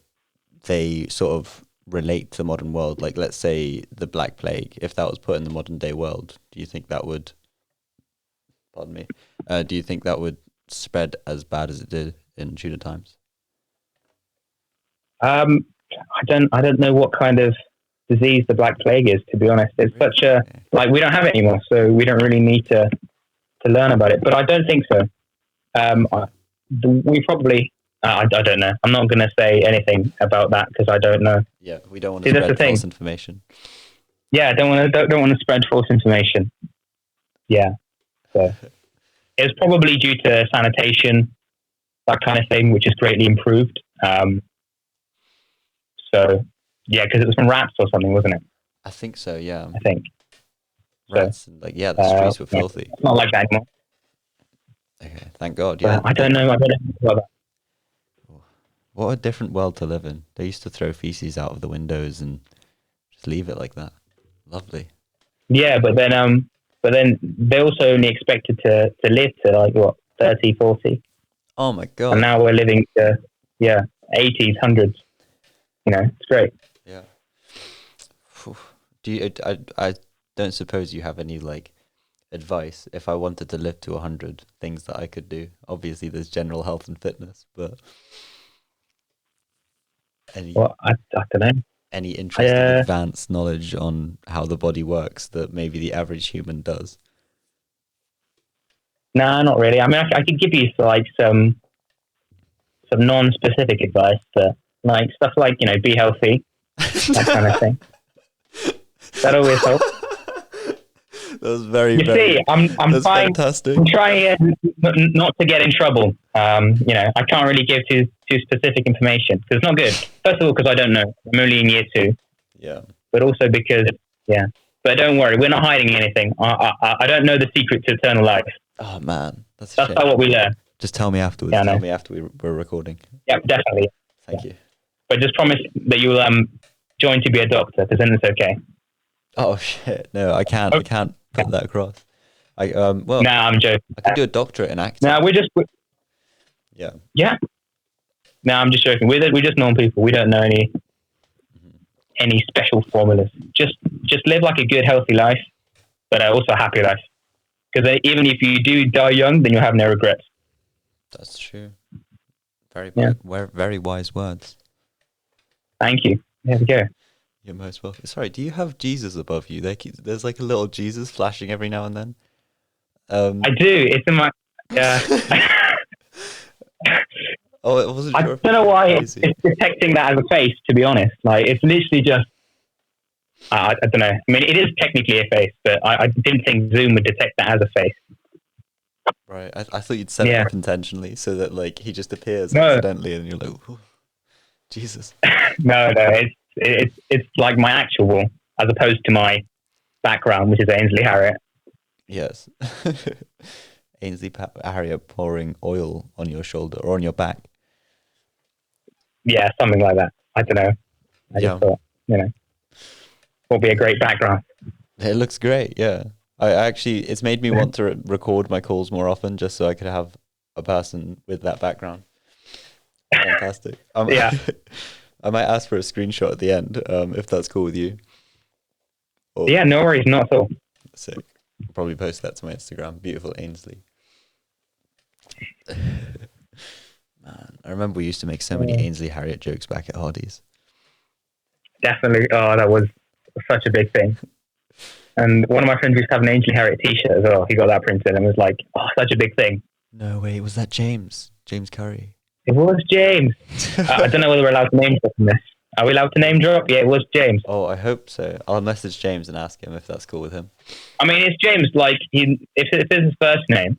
they sort of relate to the modern world? Like, let's say the Black Plague, if that was put in the modern day world, do you think that would, do you think that would spread as bad as it did in Tudor times? I don't know what kind of disease the Black Plague is, to be honest. It's such a, like, we don't have it anymore, so we don't really need to learn about it. But I don't think so. We probably, I don't know. I'm not going to say anything about that because I don't know. Yeah, we don't want to spread false information. Yeah, don't want to spread false information. Yeah, so it's probably due to sanitation, that kind of thing, which is greatly improved. So yeah, because it was from rats or something, wasn't it? I think so. Yeah, I think rats. So, the streets were filthy. It's not like that anymore. Okay, thank God. Yeah, I don't know. I don't know about that. What a different world to live in. They used to throw feces out of the windows and just leave it like that. Lovely. Yeah, but then but then they also only expected to live to like what 30, 40, Oh my and god. now we're living to 80s, hundreds. It's great. Yeah. Phew. Do you? I don't suppose you have any like advice if I wanted to live to 100 things that I could do. Obviously, there's general health and fitness, but any Well, I don't know. any interesting advanced knowledge on how the body works that maybe the average human does? No, not really. I mean, I could give you like some non-specific advice, but like stuff like be healthy, that kind of thing. That always helps. That was very, You very. see, I'm That's trying. fantastic. I'm trying not to get in trouble. I can't really give too specific information because it's not good. First of all, because I don't know. I'm only in year 2, Yeah. but also because But don't worry, we're not hiding anything. I don't know the secret to eternal life. Oh man, that's a That's shame. not what we learn. Just tell me afterwards. Yeah, I know. Tell me after we're recording. Yeah, definitely. Thank you. But just promise that you will join to be a doctor, because then it's okay. Oh shit! No, I can't. I can't put that across. Well, No, I'm joking. I could do a doctorate in acting. No, Yeah. Yeah. No, I'm just joking. We're just normal people. We don't know any special formulas. Just live like a good, healthy life, but also a happy life. Because even if you do die young, then you'll have no regrets. That's true. Very, Yeah. very wise words. Thank you. There we go. You're most welcome. Sorry, do you have Jesus above you? There's like a little Jesus flashing every now and then. I do. It's in my. Oh, it wasn't I sure. don't know why it's detecting that as a face. To be honest, like it's literally just. I don't know. I mean, it is technically a face, but I didn't think Zoom would detect that as a face. Right. I thought you'd set it up intentionally so that like he just appears No. accidentally and you're like, "Ooh, Jesus." No, it's like my actual wall as opposed to my background, which is Ainsley Harriott. Yes. Ainsley Harriott pouring oil on your shoulder or on your back. Yeah, something like that. I don't know. I just thought, would be a great background. It looks great, yeah. I actually, it's made me want to record my calls more often just so I could have a person with that background. Fantastic. Yeah. I might ask for a screenshot at the end, if that's cool with you. Yeah, no worries, not at all. Sick. I'll probably post that to my Instagram. Beautiful Ainsley. Man, I remember we used to make so many Ainsley Harriott jokes back at Hardy's. Definitely. Oh, that was such a big thing. And one of my friends used to have an Ainsley Harriott t-shirt as well. He got that printed and was like, oh, such a big thing. No way. Was that James? James Curry? It was James. I don't know whether we're allowed to name drop in this. Are we allowed to name drop? Yeah, it was James. Oh, I hope so. I'll message James and ask him if that's cool with him. I mean, it's James. Like, if it's his first name,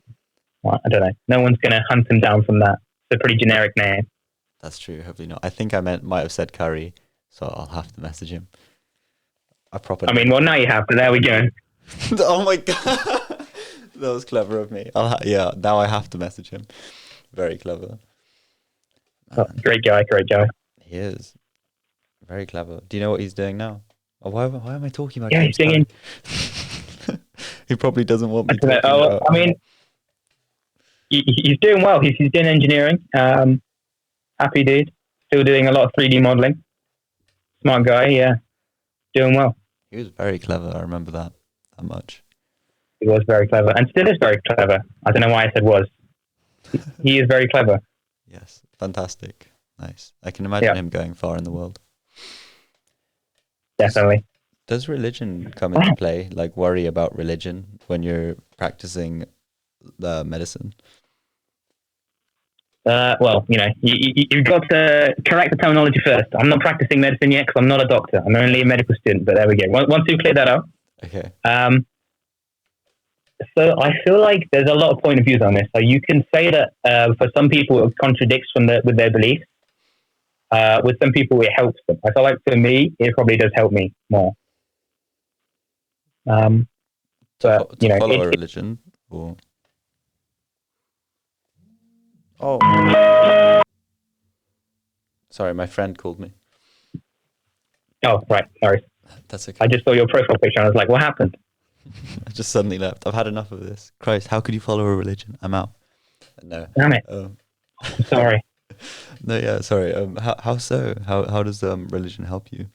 well, I don't know. No one's going to hunt him down from that. It's a pretty generic name. That's true. Hopefully not. I think I might have said Curry, so I'll have to message him. I mean, well, now you have, but there we go. Oh my god, that was clever of me. Now I have to message him. Very clever. Oh, great guy. He is very clever. Do you know what he's doing now? Oh, why am I talking about? Yeah, he's singing. He probably doesn't want me to. I mean, he's doing well. He's doing engineering. Happy dude. Still doing a lot of 3D modeling. Smart guy. Yeah, doing well. He was very clever. I remember that much. He was very clever, and still is very clever. I don't know why I said was. He is very clever. Yes, fantastic. Nice. I can imagine him going far in the world. Definitely. Does religion come into play? Like worry about religion when you're practicing medicine? Well, you've got to correct the terminology first. I'm not practicing medicine yet because I'm not a doctor. I'm only a medical student, but there we go. Once you clear that up. Okay. So I feel like there's a lot of point of views on this. So you can say that for some people it contradicts with their beliefs. With some people it helps them. I feel like for me it probably does help me more. To follow a religion or. Oh. Sorry, my friend called me. Oh, right. Sorry. That's okay. I just saw your profile picture and I was like, what happened? I just suddenly left. I've had enough of this. Christ, how could you follow a religion? I'm out. No. Damn it. Um, Sorry. no, yeah, sorry. How so? How does religion help you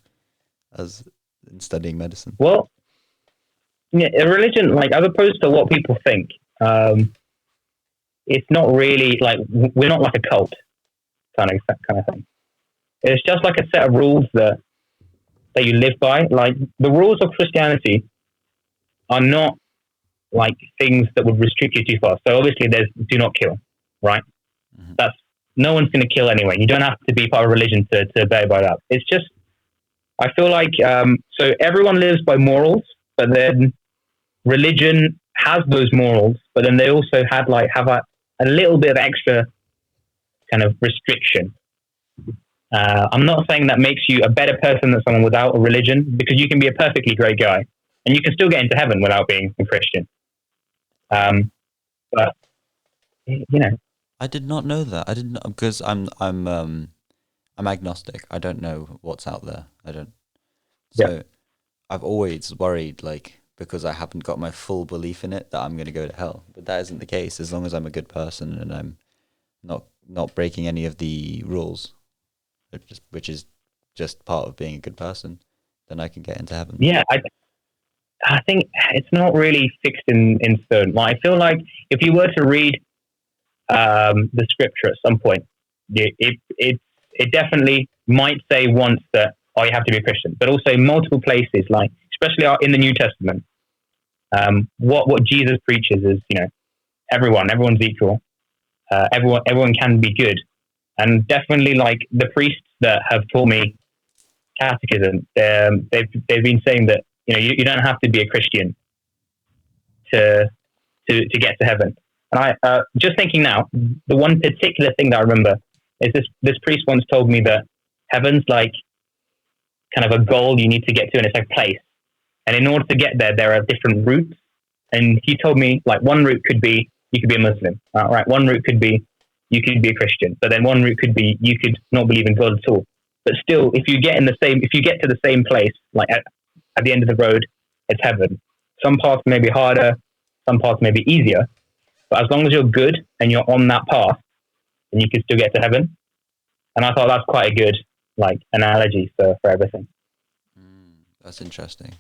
as in studying medicine? Well, yeah, a religion, like as opposed to what people think, it's not really like we're not like a cult kind of thing. It's just like a set of rules that you live by. Like the rules of Christianity are not like things that would restrict you too far. So obviously, there's do not kill, right? Mm-hmm. That's no one's going to kill anyway. You don't have to be part of a religion to obey by that. It's just I feel like so everyone lives by morals, but then religion has those morals, but then they also have a little bit of extra kind of restriction. I'm not saying that makes you a better person than someone without a religion, because you can be a perfectly great guy and you can still get into heaven without being a Christian. But you know, I did not know that. I didn't because I'm agnostic. I don't know what's out there. I don't. yeah, So I've always worried, like, because I haven't got my full belief in it, that I'm going to go to hell. But that isn't the case. As long as I'm a good person and I'm not breaking any of the rules, which is just part of being a good person, then I can get into heaven. yeah. I think it's not really fixed in stone. Like, I feel like if you were to read the scripture at some point, it definitely might say once that you have to be a Christian, but also in multiple places, like especially in the New Testament, what Jesus preaches is everyone's equal, everyone can be good, and definitely like the priests that have taught me catechism, they've been saying that you don't have to be a Christian to get to heaven. And I just thinking now, the one particular thing that I remember is this priest once told me that heaven's like kind of a goal you need to get to, and it's like a place. And in order to get there, there are different routes. And he told me like one route could be you could be a Muslim, right? One route could be you could be a Christian, but then one route could be you could not believe in God at all. But still, if you get to the same place, like at the end of the road, it's heaven. Some paths may be harder, some paths may be easier, but as long as you're good and you're on that path, then you can still get to heaven. And I thought that's quite a good like analogy for everything. That's interesting.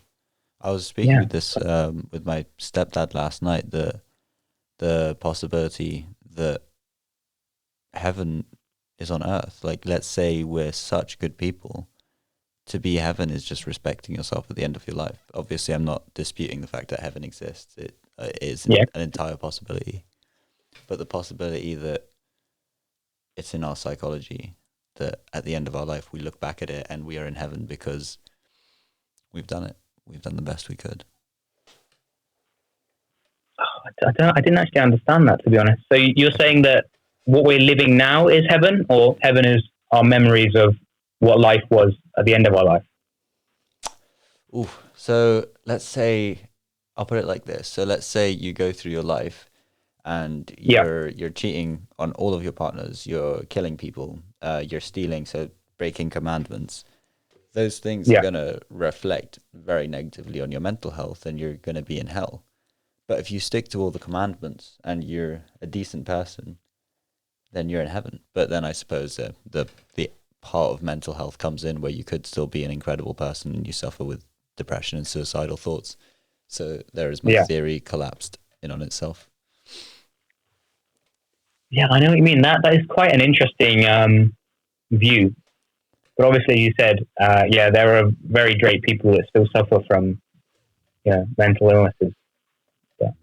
I was speaking with this with my stepdad last night. The possibility that heaven is on earth. Like, let's say we're such good people, to be heaven is just respecting yourself at the end of your life. Obviously, I'm not disputing the fact that heaven exists. It is an entire possibility. But the possibility that it's in our psychology, that at the end of our life, we look back at it and we are in heaven because we've done it. We've done the best we could. I didn't actually understand that, to be honest. So you're saying that what we're living now is heaven, or heaven is our memories of what life was at the end of our life? Ooh, so let's say, I'll put it like this. So let's say you go through your life and you're cheating on all of your partners, you're killing people, you're stealing, so breaking commandments. Those things are going to reflect very negatively on your mental health, and you're going to be in hell. But if you stick to all the commandments and you're a decent person, then you're in heaven. But then I suppose the part of mental health comes in where you could still be an incredible person and you suffer with depression and suicidal thoughts. So there is my theory collapsed in on itself. Yeah, I know what you mean. That is quite an interesting view. But obviously, you said, there are very great people that still suffer from, mental illnesses. But,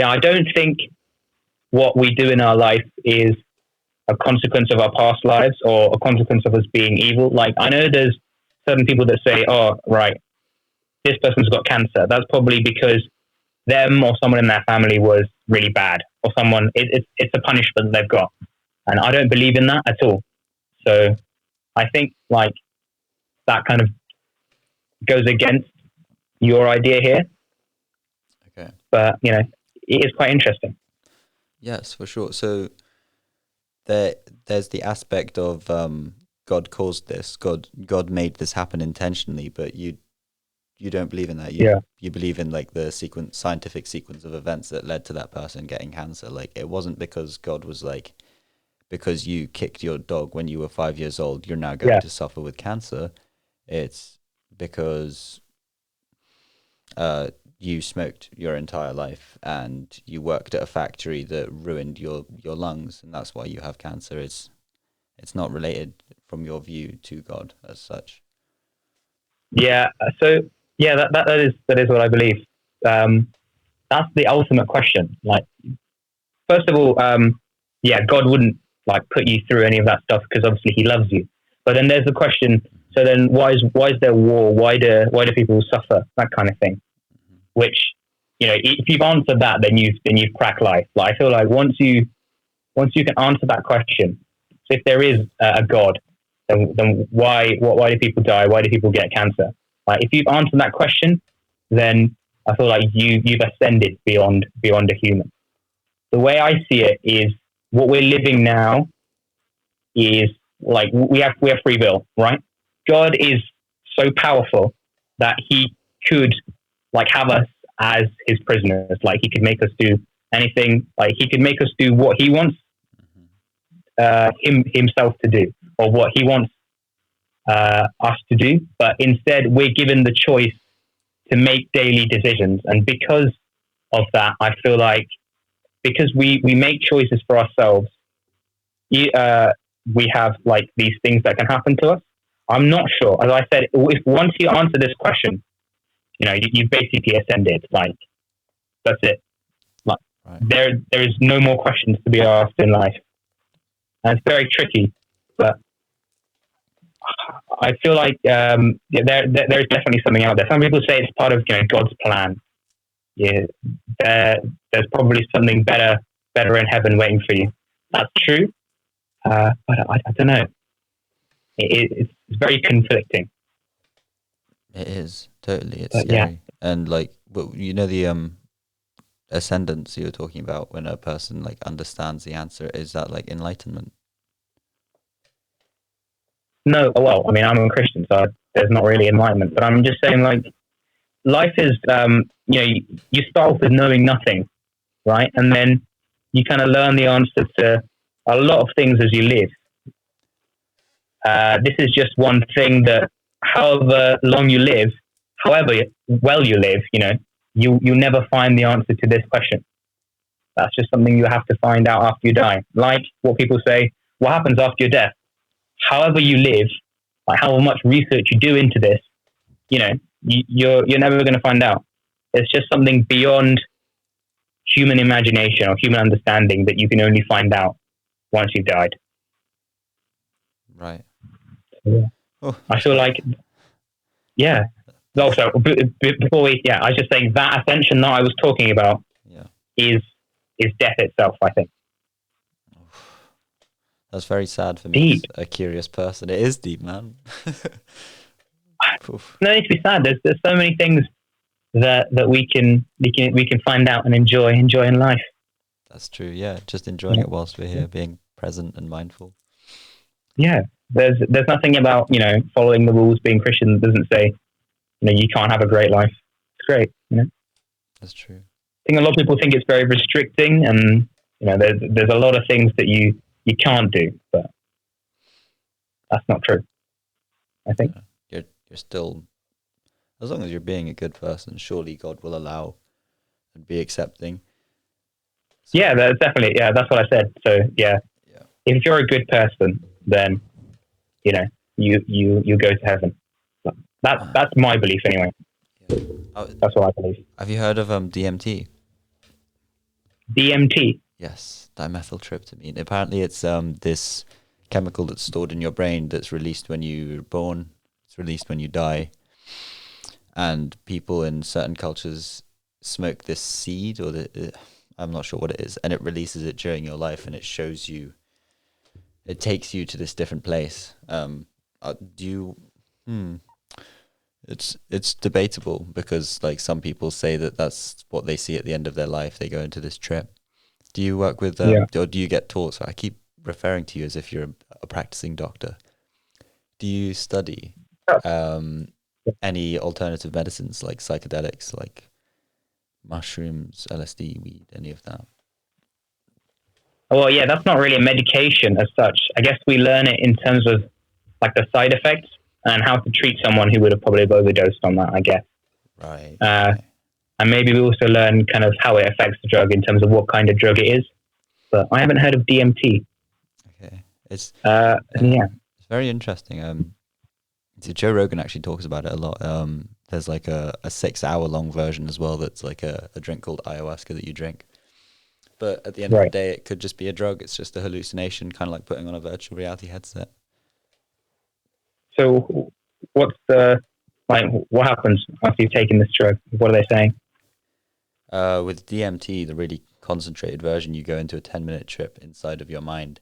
I don't think what we do in our life is a consequence of our past lives or a consequence of us being evil. Like, I know there's certain people that say, oh, right, this person's got cancer. That's probably because them or someone in their family was really bad, or someone, it's a punishment they've got. And I don't believe in that at all. So I think like that kind of goes against your idea here. Okay. But, it is quite interesting. Yes, for sure. So there's the aspect of God caused this. God made this happen intentionally, but you you don't believe in that. Yeah. You believe in like the scientific sequence of events that led to that person getting cancer. Like it wasn't because God was like, because you kicked your dog when you were 5 years old, you're now going Yeah. to suffer with cancer. It's because you smoked your entire life and you worked at a factory that ruined your lungs, and that's why you have cancer. It's not related from your view to God as such. Yeah. So yeah, that is what I believe. Um, that's the ultimate question. Like, first of all, yeah, God wouldn't like put you through any of that stuff because obviously He loves you. But then there's the question. So then, why is there war? Why do people suffer? That kind of thing. Which, if you've answered that, then you've cracked life. Like I feel like once you can answer that question, so if there is a God, then why do people die? Why do people get cancer? Like if you've answered that question, then I feel like you've ascended beyond a human. The way I see it is what we're living now is like we have free will, right? God is so powerful that He could like have us as His prisoners. Like He could make us do anything. Like He could make us do what He wants himself to do, or what He wants us to do. But instead, we're given the choice to make daily decisions, and because of that, I feel like because we make choices for ourselves, we have like these things that can happen to us. I'm not sure. As I said, if once you answer this question, you basically ascended. Like that's it. Like Right. there is no more questions to be asked in life, and it's very tricky. But I feel like there's definitely something out there. Some people say it's part of God's plan. Yeah, there's probably something better in heaven waiting for you. That's true, but I don't know. It's very conflicting. It is totally. It's But yeah, scary. And like, the ascendance you were talking about when a person like understands the answer, is that like enlightenment? no. Well, I mean, I'm a Christian, so there's not really enlightenment. But I'm just saying, like, life is, you start off with knowing nothing, right, and then you kind of learn the answer to a lot of things as you live. This is just one thing that, however long you live, however well you live, you never find the answer to this question. That's just something you have to find out after you die. Like what people say, what happens after your death? However you live, like however much research you do into this, you're never going to find out. It's just something beyond human imagination or human understanding that you can only find out once you've died. Right. Yeah. Oh, I feel like, yeah. Also, before I was just saying that ascension that I was talking about yeah. is death itself, I think. That's very sad for me Deep. as a curious person. It is deep, man. Oof. No need to be sad. There's so many things that we can find out and enjoy in life. That's true. Yeah, just enjoying it whilst we're here, being present and mindful. Yeah. There's nothing about, following the rules, being Christian that doesn't say, you can't have a great life. It's great. That's true. I think a lot of people think it's very restricting, and there's a lot of things that you can't do, but that's not true. I think You're still, as long as you're being a good person, surely God will allow and be accepting. So, yeah, that's definitely that's what I said. So yeah. if you're a good person, then you go to heaven. That's my belief anyway. Yeah. That's what I believe. Have you heard of DMT? DMT. Yes, dimethyltryptamine. Apparently, it's this chemical that's stored in your brain that's released when you're born. It's released when you die, and people in certain cultures smoke this seed, or I'm not sure what it is, and it releases it during your life, and it shows you. It takes you to this different place. Do you? It's debatable because like some people say that that's what they see at the end of their life. They go into this trip. Do you work with or do you get taught? So I keep referring to you as if you're a practicing doctor. Do you study any alternative medicines like psychedelics, like mushrooms, LSD, weed, any of that? Well, yeah, that's not really a medication as such. I guess we learn it in terms of like the side effects and how to treat someone who would have probably overdosed on that, I guess. Right. Uh, and maybe we also learn kind of how it affects the drug in terms of what kind of drug it is. But I haven't heard of DMT. Okay. It's Yeah. it's very interesting. So Joe Rogan actually talks about it a lot. There's like a 6 hour long version as well that's like a drink called ayahuasca that you drink. But at the end of the Right. day, it could just be a drug. It's just a hallucination, kind of like putting on a virtual reality headset. So what's the, like, what happens after you've taken this drug? What are they saying? With DMT, the really concentrated version, you go into a 10-minute trip inside of your mind.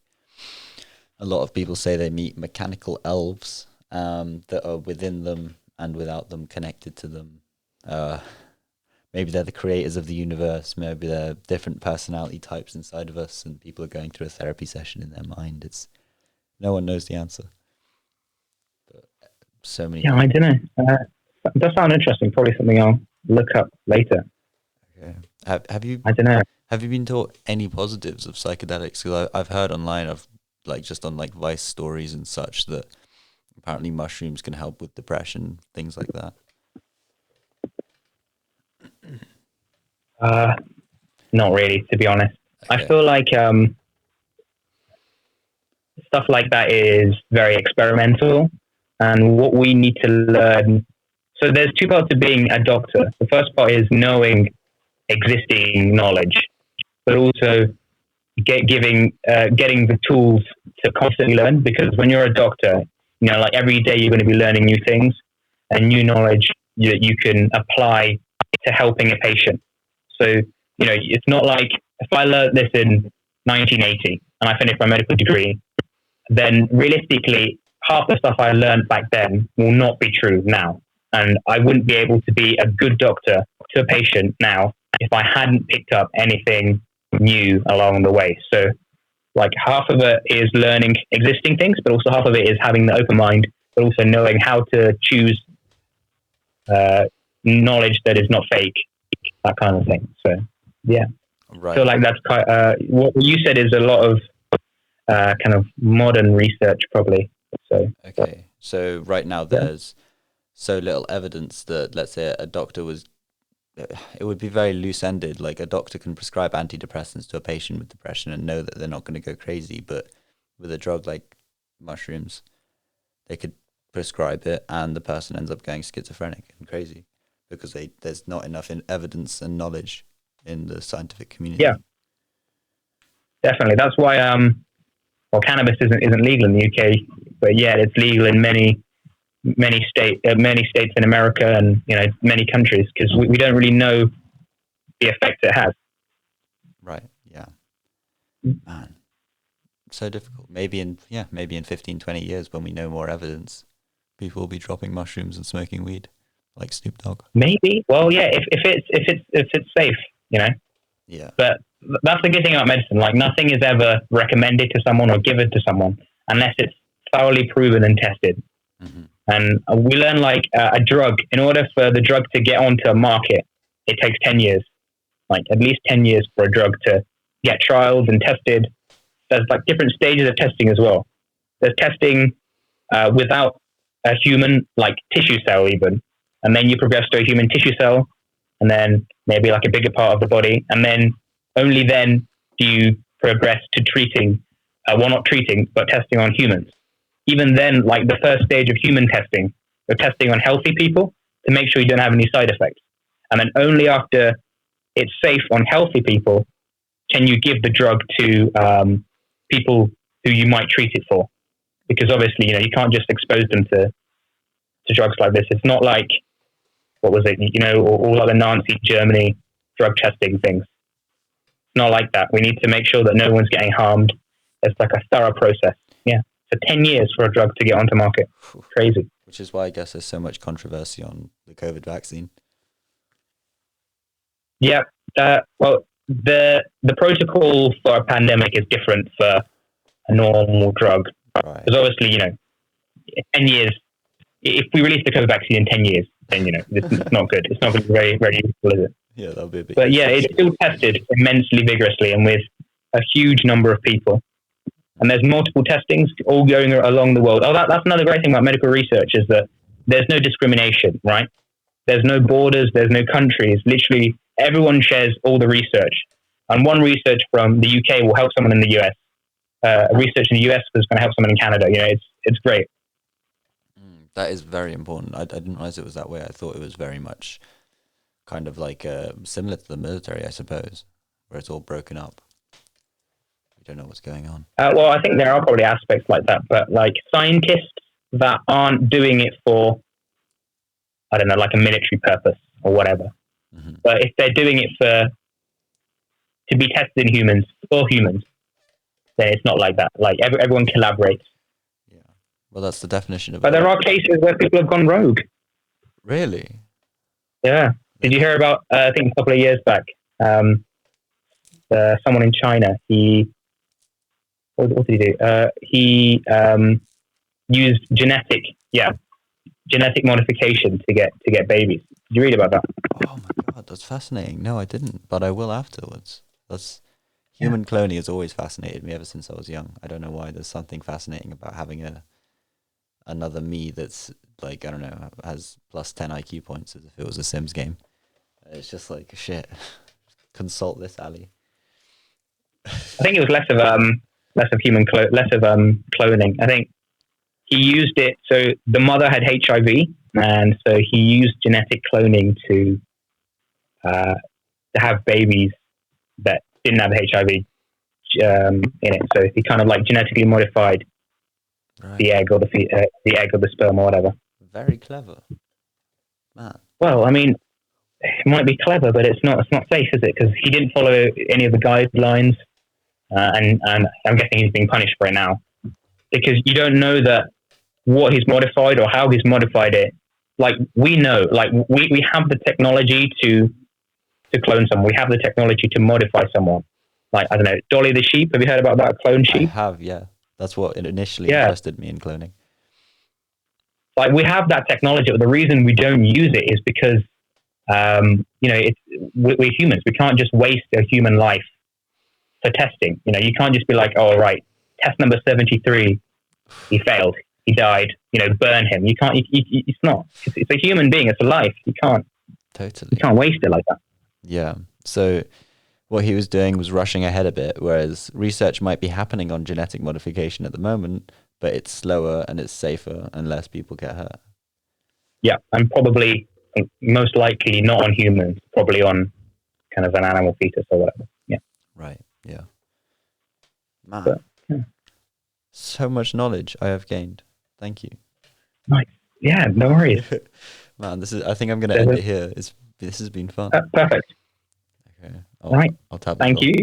A lot of people say they meet mechanical elves that are within them and without them, connected to them. Maybe they're the creators of the universe. Maybe they're different personality types inside of us, and people are going through a therapy session in their mind. No one knows the answer. But so many. Yeah, I don't know. That does sound interesting. Probably something I'll look up later. Okay. Have you I don't know. have you been taught any positives of psychedelics? Because I've heard online of like just on like Vice stories and such that apparently mushrooms can help with depression, things like that. Not really, to be honest. Okay. I feel like stuff like that is very experimental, and what we need to learn. So there's two parts of being a doctor. The first part is knowing existing knowledge, but also getting the tools to constantly learn. Because when you're a doctor, like every day you're going to be learning new things and new knowledge that you can apply to helping a patient. So, it's not like if I learned this in 1980 and I finished my medical degree, then realistically, half the stuff I learned back then will not be true now. And I wouldn't be able to be a good doctor to a patient now if I hadn't picked up anything new along the way. So, like, half of it is learning existing things, but also half of it is having the open mind, but also knowing how to choose knowledge that is not fake, that kind of thing. So, yeah. Right. I feel like that's quite, what you said is a lot of kind of modern research, probably. So, Okay. So right now there's so little evidence that, let's say, a doctor was, it would be very loose-ended. Like a doctor can prescribe antidepressants to a patient with depression and know that they're not going to go crazy. But with a drug like mushrooms, they could prescribe it and the person ends up going schizophrenic and crazy because there's not enough evidence and knowledge in the scientific community. Yeah, definitely. That's why cannabis isn't legal in the UK, but yet it's legal in many states in America and many countries because we don't really know the effect it has. Right. Yeah. Man, so difficult. Maybe in 15, 20 years when we know more evidence, people will be dropping mushrooms and smoking weed like Snoop Dogg. Maybe. Well, yeah, if it's safe, Yeah. But that's the good thing about medicine. Like nothing is ever recommended to someone or given to someone unless it's thoroughly proven and tested. Mm-hmm. And we learn like a drug, in order for the drug to get onto a market, it takes 10 years, like at least 10 years for a drug to get trialed and tested. There's like different stages of testing as well. There's testing without a human, like tissue cell even. And then you progress to a human tissue cell and then maybe like a bigger part of the body. And then only then do you progress to treating, not treating, but testing on humans. Even then, like the first stage of human testing, you're testing on healthy people to make sure you don't have any side effects. And then only after it's safe on healthy people can you give the drug to people who you might treat it for. Because obviously, you can't just expose them to drugs like this. It's not like, what was it, all like the Nazi Germany drug testing things. It's not like that. We need to make sure that no one's getting harmed. It's like a thorough process. Yeah. So 10 years for a drug to get onto market. Crazy. Which is why I guess there's so much controversy on the COVID vaccine. Yeah. Well, the protocol for a pandemic is different for a normal drug. Right. Because obviously, 10 years if we release the COVID vaccine in 10 years, then, this is not good. It's not going to be very, very useful, is it? Yeah, that'll be a bit. But yeah, it's still tested immensely vigorously and with a huge number of people. And there's multiple testings all going along the world. Oh, that's another great thing about medical research is that there's no discrimination, right? There's no borders, there's no countries. Literally, everyone shares all the research. And one research from the UK will help someone in the US. Research in the US is going to help someone in Canada. It's great. That is very important. I didn't realize it was that way. I thought it was very much kind of like similar to the military, I suppose, where it's all broken up. We don't know what's going on. Well, I think there are probably aspects like that, but like scientists that aren't doing it for, I don't know, like a military purpose or whatever. Mm-hmm. But if they're doing it to be tested in humans, for humans, then it's not like that. Like everyone collaborates. Yeah. Well, that's the definition of it. But there are cases where people have gone rogue. Really? Yeah. Did you hear about, I think a couple of years back, someone in China, what did he do? He used genetic modification to get babies. Did you read about that? Oh my God, that's fascinating. No, I didn't, but I will afterwards. Human cloning has always fascinated me ever since I was young. I don't know why. There's something fascinating about having another me that's like, I don't know, has plus 10 IQ points as if it was a Sims game. It's just like, shit, consult this, Ali. I think it was less of cloning. I think he used it, so the mother had HIV, and so he used genetic cloning to have babies that didn't have HIV in it. So he kind of like genetically modified the egg or the egg or the sperm or whatever. Very clever, man. Well, I mean, it might be clever, but it's not safe, is it? Because he didn't follow any of the guidelines, and I'm guessing he's being punished for it now, because you don't know that what he's modified or how he's modified it. Like we know, like we have the technology to clone someone. We have the technology to modify someone. Like, I don't know, Dolly the sheep. Have you heard about that clone sheep? I have, yeah. That's what initially interested me in cloning. Like we have that technology, but the reason we don't use it is because, we're humans. We can't just waste a human life for testing. You can't just be like, oh, right, test number 73, he failed, he died, burn him. You can't, it's not. It's a human being, it's a life. You can't waste it like that. Yeah. So what he was doing was rushing ahead a bit, whereas research might be happening on genetic modification at the moment, but it's slower and it's safer and less people get hurt. Yeah, and probably, most likely not on humans, probably on kind of an animal fetus or whatever. Yeah. Right, yeah. Man, so much knowledge I have gained. Thank you. Nice. Yeah, no worries. Man, I think I'm going to end it here. This has been fun. Perfect. Okay. Right. I'll tap Thank you.